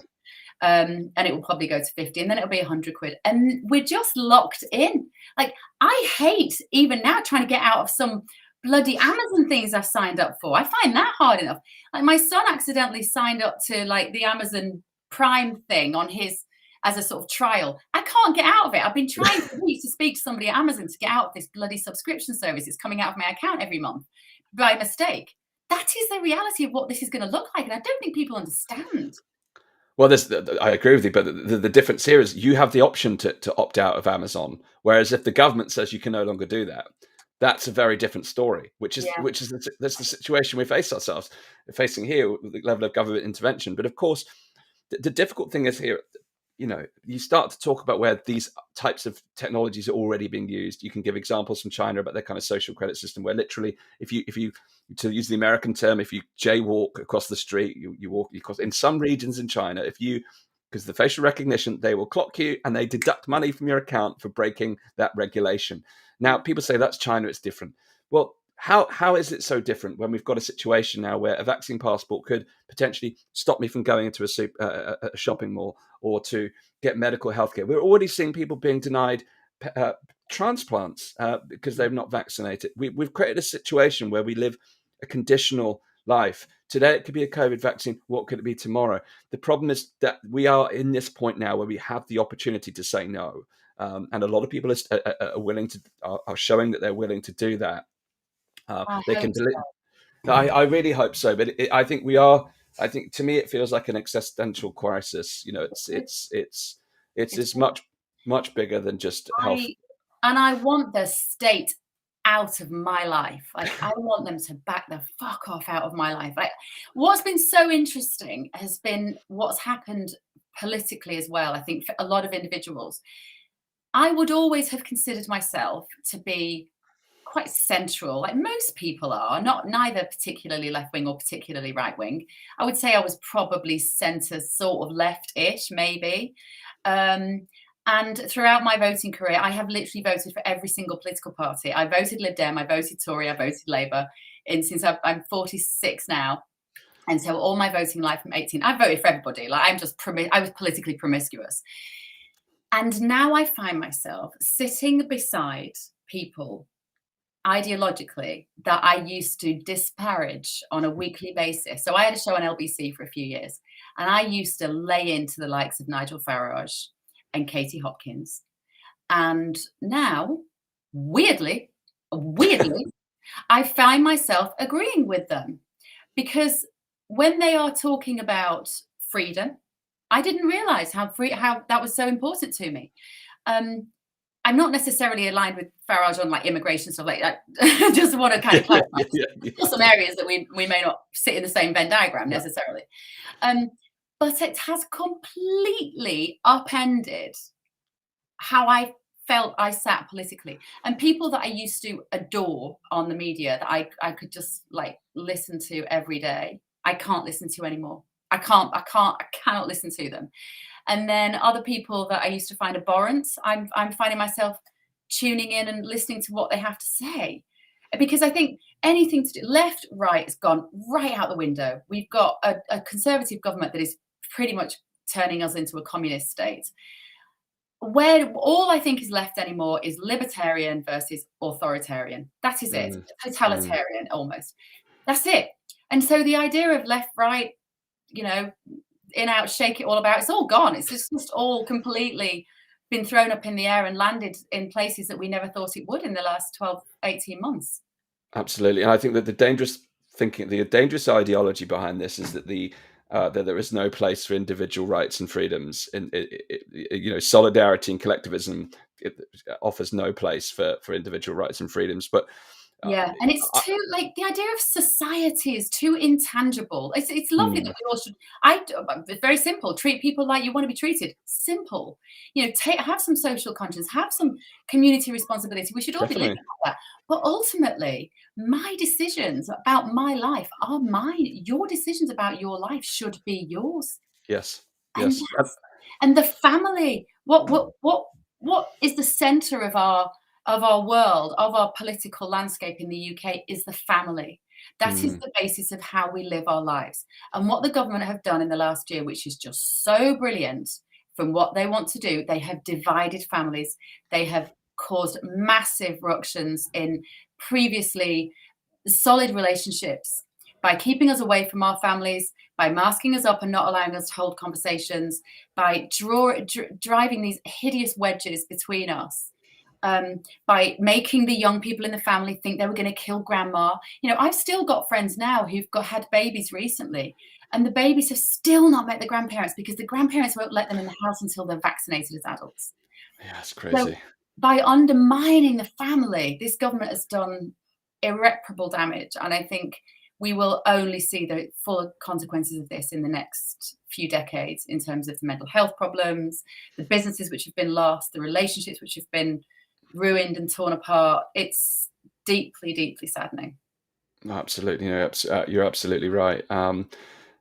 And it will probably go to 50 and then it'll be 100 quid. And we're just locked in. Like, I hate even now trying to get out of some bloody Amazon things I've signed up for. I find that hard enough. Like, my son accidentally signed up to like the Amazon Prime thing on his as a sort of trial. I can't get out of it. I've been trying for weeks to speak to somebody at Amazon to get out of this bloody subscription service. It's coming out of my account every month by mistake. That is the reality of what this is going to look like. And I don't think people understand. Well, I agree with you, but the difference here is you have the option to opt out of Amazon, whereas if the government says you can no longer do that, that's a very different story. That's the situation we face ourselves facing here with the level of government intervention. But of course, the difficult thing is here. You know, you start to talk about where these types of technologies are already being used. You can give examples from China about their kind of social credit system, where literally, if you to use the American term, if you jaywalk across the street, you walk across. In some regions in China, because the facial recognition, they will clock you and they deduct money from your account for breaking that regulation. Now, people say that's China, it's different. Well, how is it so different when we've got a situation now where a vaccine passport could potentially stop me from going into a shopping mall or to get medical healthcare? We're already seeing people being denied transplants because they've not vaccinated. We've created a situation where we live a conditional life. Today it could be a COVID vaccine. What could it be tomorrow? The problem is that we are in this point now where we have the opportunity to say no, and a lot of people are showing that they're willing to do that. They can deliver. So. I really hope so, but I think we are. I think to me it feels like an existential crisis. You know, it's much bigger than just health. And I want the state out of my life. Like, I want them to back the fuck off out of my life. Like, what's been so interesting has been what's happened politically as well. I think for a lot of individuals, I would always have considered myself to be quite central, like most people are, neither particularly left wing or particularly right wing. I would say I was probably centre, sort of left-ish, maybe. And throughout my voting career, I have literally voted for every single political party. I voted Lib Dem, I voted Tory, I voted Labour. Since I'm 46 now, and so all my voting life from 18, I voted for everybody. Like, I was politically promiscuous. And now I find myself sitting beside people ideologically that I used to disparage on a weekly basis. So I had a show on LBC for a few years, and I used to lay into the likes of Nigel Farage and Katie Hopkins. And now, weirdly, I find myself agreeing with them, because when they are talking about freedom, I didn't realize how that was so important to me. I'm not necessarily aligned with Farage on like immigration stuff like that. I just want to kind of clarify some areas that we may not sit in the same Venn diagram necessarily. But it has completely upended how I felt I sat politically. And people that I used to adore on the media that I could just like listen to every day, I can't listen to anymore. I cannot listen to them. And then other people that I used to find abhorrent, I'm finding myself tuning in and listening to what they have to say. Because I think anything to do, left, right, has gone right out the window. We've got a conservative government that is pretty much turning us into a communist state. Where all I think is left anymore is libertarian versus authoritarian. That is it. Totalitarian almost. That's it. And so the idea of left, right, you know, in, out, shake it all about, it's all gone. It's just all completely been thrown up in the air and landed in places that we never thought it would in the last 12, 18 months. Absolutely. And I think that the dangerous ideology behind this is that the that there is no place for individual rights and freedoms. Solidarity and collectivism, it offers no place for individual rights and freedoms. But uh, Yeah, and it's I, too like the idea of society is too intangible. It's lovely that mm, we all should. It's very simple. Treat people like you want to be treated. Simple. Have some social conscience. Have some community responsibility. We should all be living definitely, like that. But ultimately, my decisions about my life are mine. Your decisions about your life should be yours. yes, And yes. and the family. What is the center of our world, of our political landscape in the UK is the family. That is Mm, the basis of how we live our lives. And what the government have done in the last year, which is just so brilliant from what they want to do, they have divided families. They have caused massive ructions in previously solid relationships by keeping us away from our families, by masking us up and not allowing us to hold conversations, by driving these hideous wedges between us, by making the young people in the family think they were going to kill grandma. I've still got friends now who've had babies recently, and the babies have still not met the grandparents because the grandparents won't let them in the house until they're vaccinated as adults. yeah, it's So crazy. by undermining the family, this government has done irreparable damage. And I think we will only see the full consequences of this in the next few decades in terms of the mental health problems, the businesses which have been lost, the relationships which have been ruined and torn apart. It's deeply, deeply saddening. No, absolutely, you're absolutely right.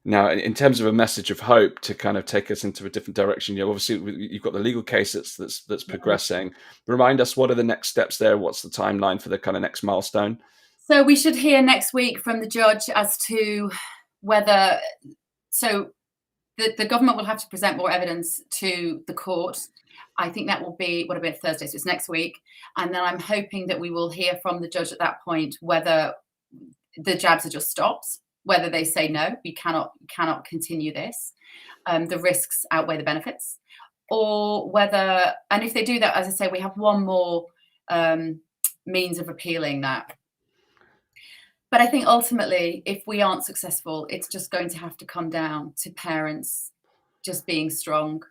Now, in terms of a message of hope to kind of take us into a different direction, obviously you've got the legal case that's progressing. Remind us, what are the next steps there? What's the timeline for the kind of next milestone? So we should hear next week from the judge as to whether so the government will have to present more evidence to the court. I think that will be what about Thursday, so it's next week. And then I'm hoping that we will hear from the judge at that point whether the jabs are just stopped, whether they say no, we cannot continue this. The risks outweigh the benefits, or whether, and if they do that, as I say, we have one more means of appealing that. But I think ultimately, if we aren't successful, it's just going to have to come down to parents just being strong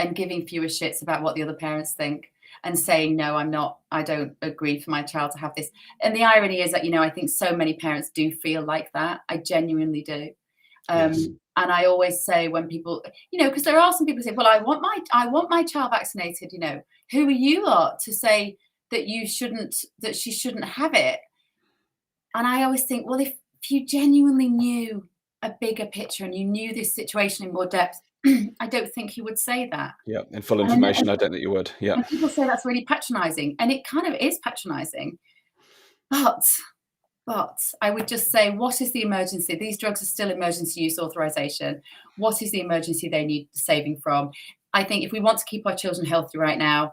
and giving fewer shits about what the other parents think and saying, no, I don't agree for my child to have this. And the irony is that, I think so many parents do feel like that. I genuinely do. Yes. And I always say when people, because there are some people who say, well, I want my child vaccinated, who are you lot to say that she shouldn't have it? And I always think, well, if you genuinely knew a bigger picture and you knew this situation in more depth, I don't think you would say that. Yeah. In full And information, I don't think you would. Yeah. people say that's really patronizing, and it kind of is patronizing. But I would just say, what is the emergency? These drugs are still emergency use authorization. What is the emergency they need saving from? I think if we want to keep our children healthy right now,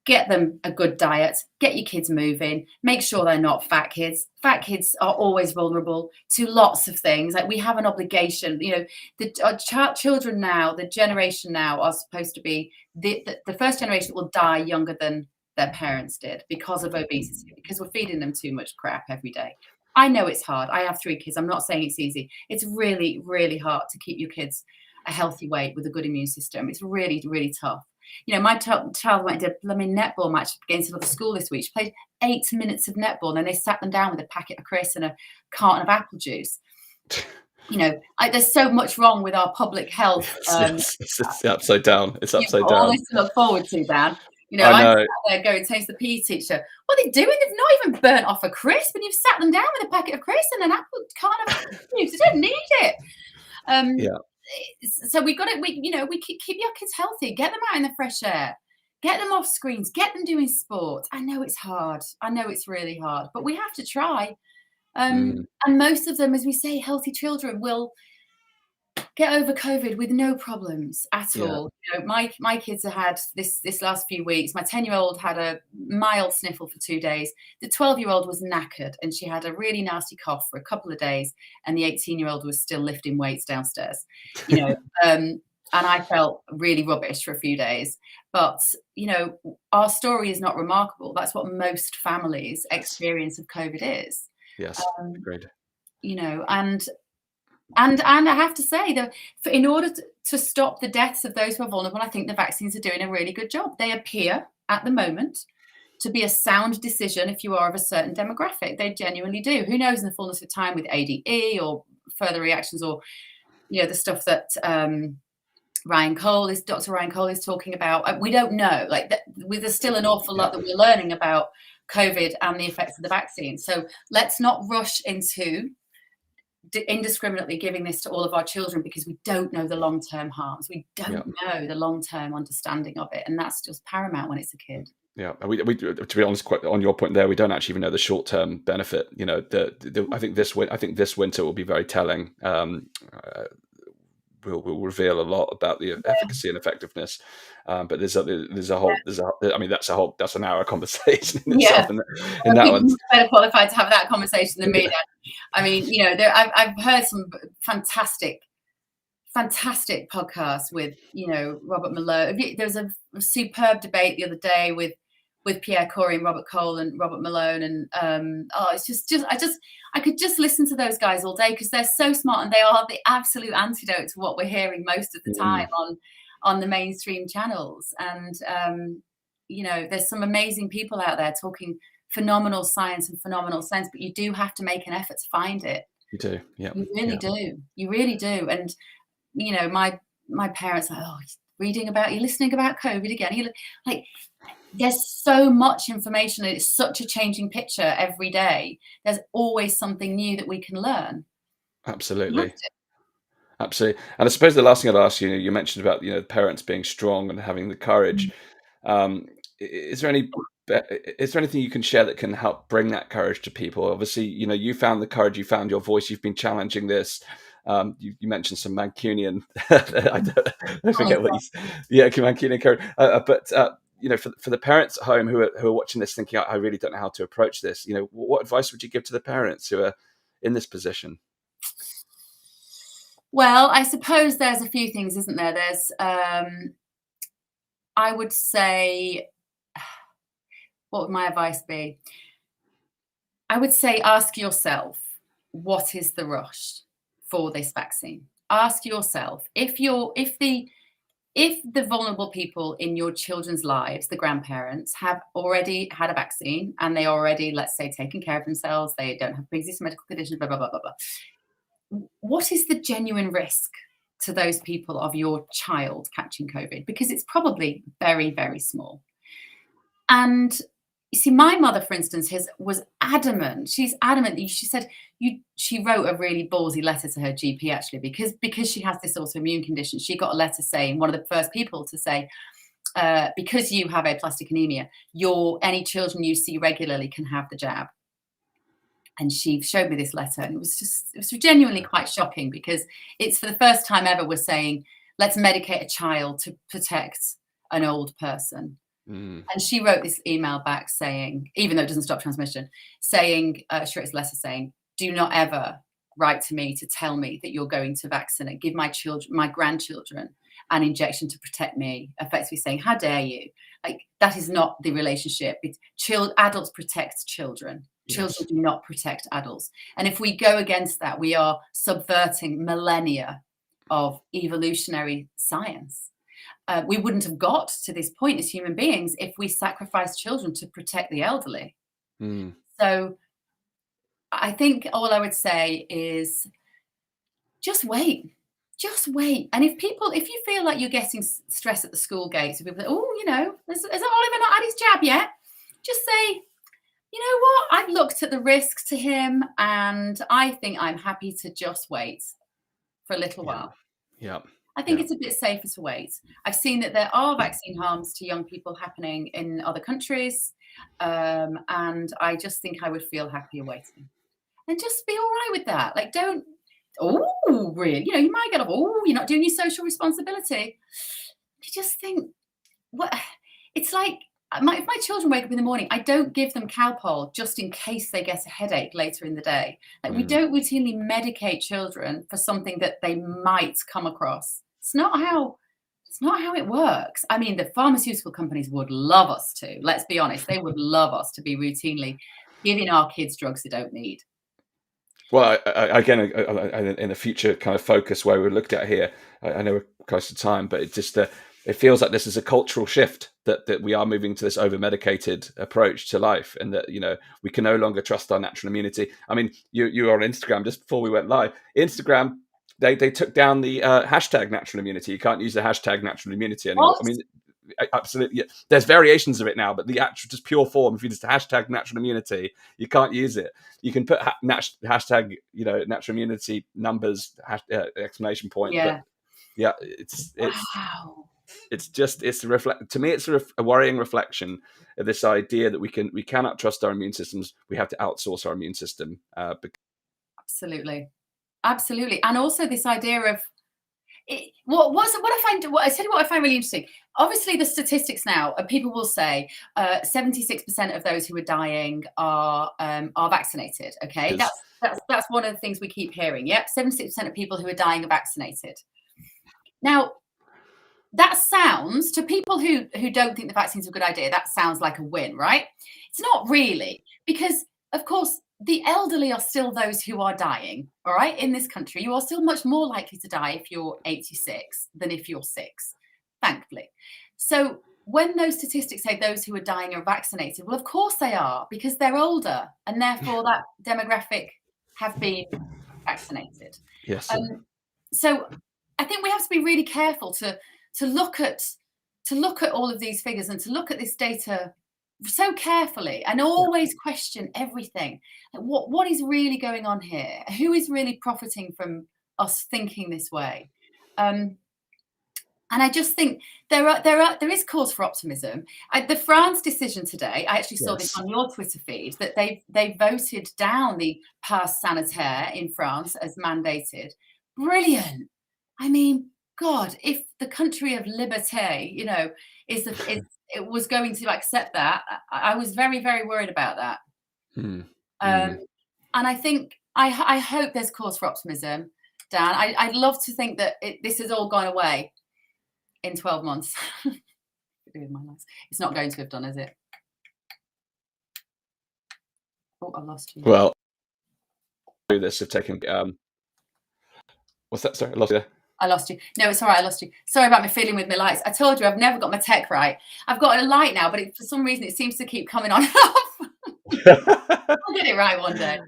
get them a good diet, get your kids moving, make sure they're not fat kids. Fat kids are always vulnerable to lots of things. Like, we have an obligation, the children now, the generation now are supposed to be the first generation that will die younger than their parents did because of obesity, because we're feeding them too much crap every day. I know it's hard. I have 3 kids. I'm not saying it's easy. It's really, really hard to keep your kids a healthy weight with a good immune system. It's really, really tough. My child went to a blooming netball match against another school this week. She played 8 minutes of netball, and then they sat them down with a packet of crisps and a carton of apple juice. There's so much wrong with our public health. Yes, it's upside down. It's You've upside got all down. this to look forward to, Dan. I I'm know. sat there going, "Taste the PE teacher. What are they doing? They've not even burnt off a crisp, and you've sat them down with a packet of crisps and an apple carton of apple juice. They don't need it." Yeah. So we keep your kids healthy, get them out in the fresh air, get them off screens, get them doing sport. I know it's hard. I know it's really hard, but we have to try. Mm, And most of them, as we say, healthy children will get over COVID with no problems at yeah. all. My kids have had this last few weeks. My 10-year-old had a mild sniffle for 2 days. The 12-year-old was knackered, and she had a really nasty cough for a couple of days. And the 18-year-old was still lifting weights downstairs. And I felt really rubbish for a few days. But our story is not remarkable. That's what most families' Yes. experience of COVID is. Yes. Um, Agreed. and And I have to say that in order to stop the deaths of those who are vulnerable, I think the vaccines are doing a really good job. They appear at the moment to be a sound decision if you are of a certain demographic. They genuinely do. Who knows in the fullness of time with ADE or further reactions, or the stuff that Dr. Ryan Cole is talking about. We don't know. There's still an awful lot that we're learning about COVID and the effects of the vaccine. So let's not rush into indiscriminately giving this to all of our children, because we don't know the long-term harms. We don't know the long-term understanding of it, and that's just paramount when it's a kid. Yeah, we to be honest, quite on your point there, we don't actually even know the short-term benefit. I think this winter will be very telling. Will reveal a lot about the efficacy and effectiveness. But that's an hour conversation in itself. In that one, better qualified to have that conversation than me. Then. I mean, I've heard some fantastic podcasts with Robert Malone. There was a superb debate the other day with Pierre Corey and Robert Cole and Robert Malone, and I could just listen to those guys all day, because they're so smart and they are the absolute antidote to what we're hearing most of the time on the mainstream channels. And there's some amazing people out there talking phenomenal science and phenomenal sense, but you do have to make an effort to find it. You do, yeah. You really do. And my parents are listening about COVID again. There's so much information, and it's such a changing picture every day. There's always something new that we can learn. Absolutely. And I suppose the last thing I'd ask you, you mentioned about parents being strong and having the courage. Is there anything you can share that can help bring that courage to people? Obviously, you found the courage, you found your voice, you've been challenging this. You mentioned some Mancunian. I forget what Mancunian courage. But for the parents at home who are watching this, thinking, I really don't know how to approach this. What advice would you give to the parents who are in this position? Well, I suppose there's a few things, isn't there? There's, I would say, what would my advice be? I would say, ask yourself, what is the rush for this vaccine? Ask yourself, if the vulnerable people in your children's lives, the grandparents, have already had a vaccine and they already, let's say, taken care of themselves, they don't have pre-existing medical conditions, blah, blah, blah, blah, blah. What is the genuine risk to those people of your child catching COVID? Because it's probably very, very small. And you see, my mother, for instance, was adamant. She's adamant. She said she wrote a really ballsy letter to her GP, actually, because she has this autoimmune condition. She got a letter saying, one of the first people to say, because you have aplastic anemia, any children you see regularly can have the jab. And she showed me this letter, and it was genuinely quite shocking, because it's for the first time ever we're saying, let's medicate a child to protect an old person. And she wrote this email back saying, even though it doesn't stop transmission, she wrote this letter saying, do not ever write to me to tell me that you're going to vaccinate, give my grandchildren an injection to protect me, effectively saying, how dare you? That is not the relationship. Adults protect children. Children do not protect adults. And if we go against that, we are subverting millennia of evolutionary science. We wouldn't have got to this point as human beings if we sacrificed children to protect the elderly. So I think all I would say is just wait. And if you feel like you're getting stress at the school gates, if people say, has Oliver not had his jab yet? Just say, you know what? I've looked at the risks to him, and I think I'm happy to just wait for a little while. Yeah. I think it's a bit safer to wait. I've seen that there are vaccine harms to young people happening in other countries, and I just think I would feel happier waiting. And just be all right with that. Don't, really? You might get you're not doing your social responsibility. You just think, what? It's like, if my children wake up in the morning, I don't give them Calpol just in case they get a headache later in the day. We don't routinely medicate children for something that they might come across. It's not how it works. I mean, the pharmaceutical companies would love us to. Let's be honest, they would love us to be routinely giving our kids drugs they don't need. Well, again, in a future kind of focus where we looked at here, I know we're close to time, but it just it feels like this is a cultural shift that we are moving to this over medicated approach to life, and that we can no longer trust our natural immunity. I mean, you were on Instagram just before we went live. Instagram, they took down the hashtag natural immunity. You can't use the hashtag natural immunity anymore. What? I mean, absolutely. Yeah. There's variations of it now, but the actual just pure form, if you just hashtag natural immunity, you can't use it. You can put hashtag natural immunity numbers exclamation point, Yeah. but yeah, it's Wow. it's a reflect to me. It's a worrying reflection of this idea that we cannot trust our immune systems. We have to outsource our immune system. Absolutely. Absolutely. And also this idea of what I find really interesting. Obviously, the statistics now, people will say 76% of those who are dying are vaccinated. Okay, that's one of the things we keep hearing. Yep, 76% of people who are dying are vaccinated. Now, that sounds, to people who don't think the vaccine's a good idea, that sounds like a win, right? It's not really, because of course the elderly are still those who are dying. All right, in this country, you are still much more likely to die if you're 86 than if you're 6, thankfully. So when those statistics say those who are dying are vaccinated, well, of course they are, because they're older, and therefore that demographic have been vaccinated. Yes. So I think we have to be really careful to look at all of these figures and to look at this data so carefully, and always question everything. What is really going on here? Who is really profiting from us thinking this way? And I just think there is cause for optimism. The France decision today, I actually saw this on your Twitter feed, that they voted down the pass sanitaire in France as mandated. Brilliant. I mean, God, if the country of liberté, it was going to accept that, I was very, very worried about that. And I think I hope there's cause for optimism, Dan. I'd love to think that this has all gone away in 12 months. It's not going to have done, is it? Oh, I lost you. Well, this have taken. What's that? Sorry, I lost you. I lost you. No, it's all right. I lost you. Sorry about me fiddling with my lights. I told you I've never got my tech right. I've got a light now, but for some reason it seems to keep coming on and off. I'll get it right one day.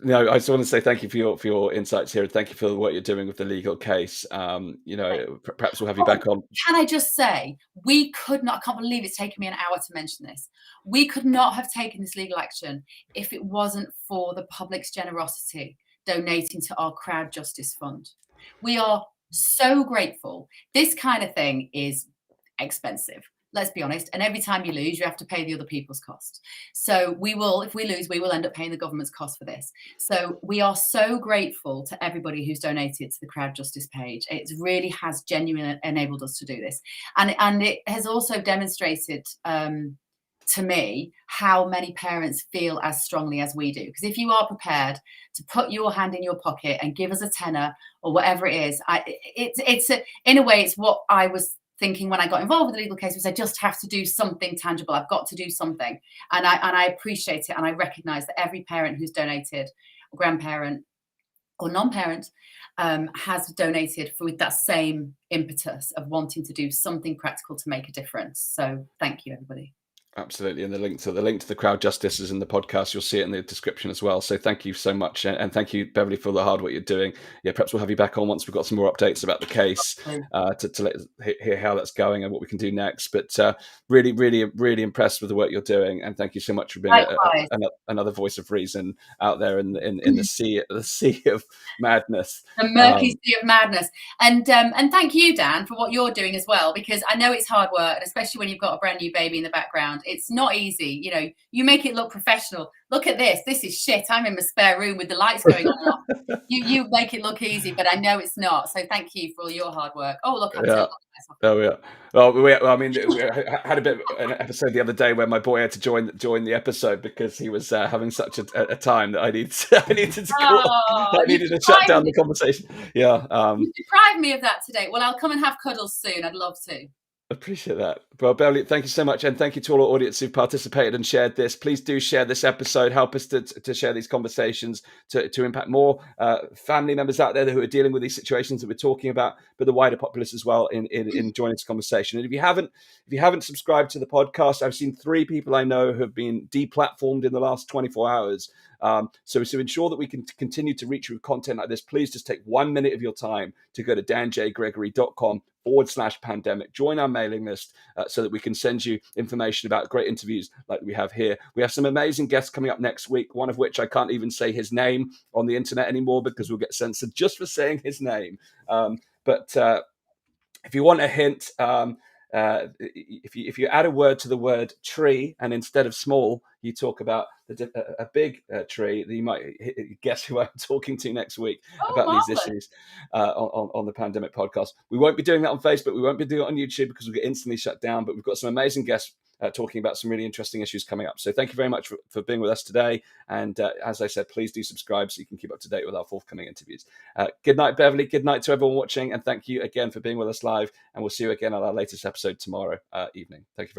No, I just want to say thank you for your insights here, and thank you for what you're doing with the legal case. Perhaps we'll have you back on. Can I just say, we could not, I can't believe it's taken me an hour to mention this. We could not have taken this legal action if it wasn't for the public's generosity donating to our Crowd Justice Fund. We are so grateful. This kind of thing is expensive, let's be honest. And every time you lose, you have to pay the other people's cost. So if we lose, we will end up paying the government's cost for this. So we are so grateful to everybody who's donated to the Crowd Justice page. It really has genuinely enabled us to do this. And it has also demonstrated to me how many parents feel as strongly as we do. Because if you are prepared to put your hand in your pocket and give us a tenner or whatever it is, in a way, it's what I was thinking when I got involved with the legal case, was I just have to do something tangible. I've got to do something. And I appreciate it. And I recognize that every parent who's donated, or grandparent or non-parent, has donated with that same impetus of wanting to do something practical to make a difference. So thank you, everybody. Absolutely, and the link to the Crowd Justice is in the podcast. You'll see it in the description as well. So thank you so much, and thank you, Beverley, for the hard work you're doing. Yeah, perhaps we'll have you back on once we've got some more updates about the case, to hear how that's going and what we can do next. But really, really, really impressed with the work you're doing, and thank you so much for being another voice of reason out there in the sea of madness, the murky sea of madness. And thank you, Dan, for what you're doing as well, because I know it's hard work, especially when you've got a brand new baby in the background. It's not easy. You make it look professional. Look at this. This is shit. I'm in my spare room with the lights going on. You make it look easy, but I know it's not. So thank you for all your hard work. Oh, look, I'm yeah. Oh yeah. Well, I mean, we had a bit of an episode the other day where my boy had to join the episode because he was having such a time that I needed to call. I needed to shut down the conversation. Yeah. You deprived me of that today. Well, I'll come and have cuddles soon. I'd love to. Appreciate that. Well, Beverley, thank you so much. And thank you to all our audience who've participated and shared this. Please do share this episode. Help us to share these conversations to impact more family members out there who are dealing with these situations that we're talking about, but the wider populace as well in joining this conversation. And if you haven't subscribed to the podcast, I've seen 3 people I know who have been deplatformed in the last 24 hours. So to ensure that we can continue to reach you with content like this, please just take 1 minute of your time to go to danjgregory.com/pandemic. Join our mailing list so that we can send you information about great interviews like we have here. We have some amazing guests coming up next week, one of which I can't even say his name on the internet anymore because we'll get censored just for saying his name. But if you want a hint, if you add a word to the word tree and instead of small, you talk about a big tree, then you might guess who I'm talking to next week about these issues on the Pandemic podcast. We won't be doing that on Facebook. We won't be doing it on YouTube because we'll get instantly shut down. But we've got some amazing guests talking about some really interesting issues coming up. So thank you very much for being with us today. And as I said, please do subscribe so you can keep up to date with our forthcoming interviews. Good night, Beverley. Good night to everyone watching. And thank you again for being with us live. And we'll see you again on our latest episode tomorrow evening. Thank you.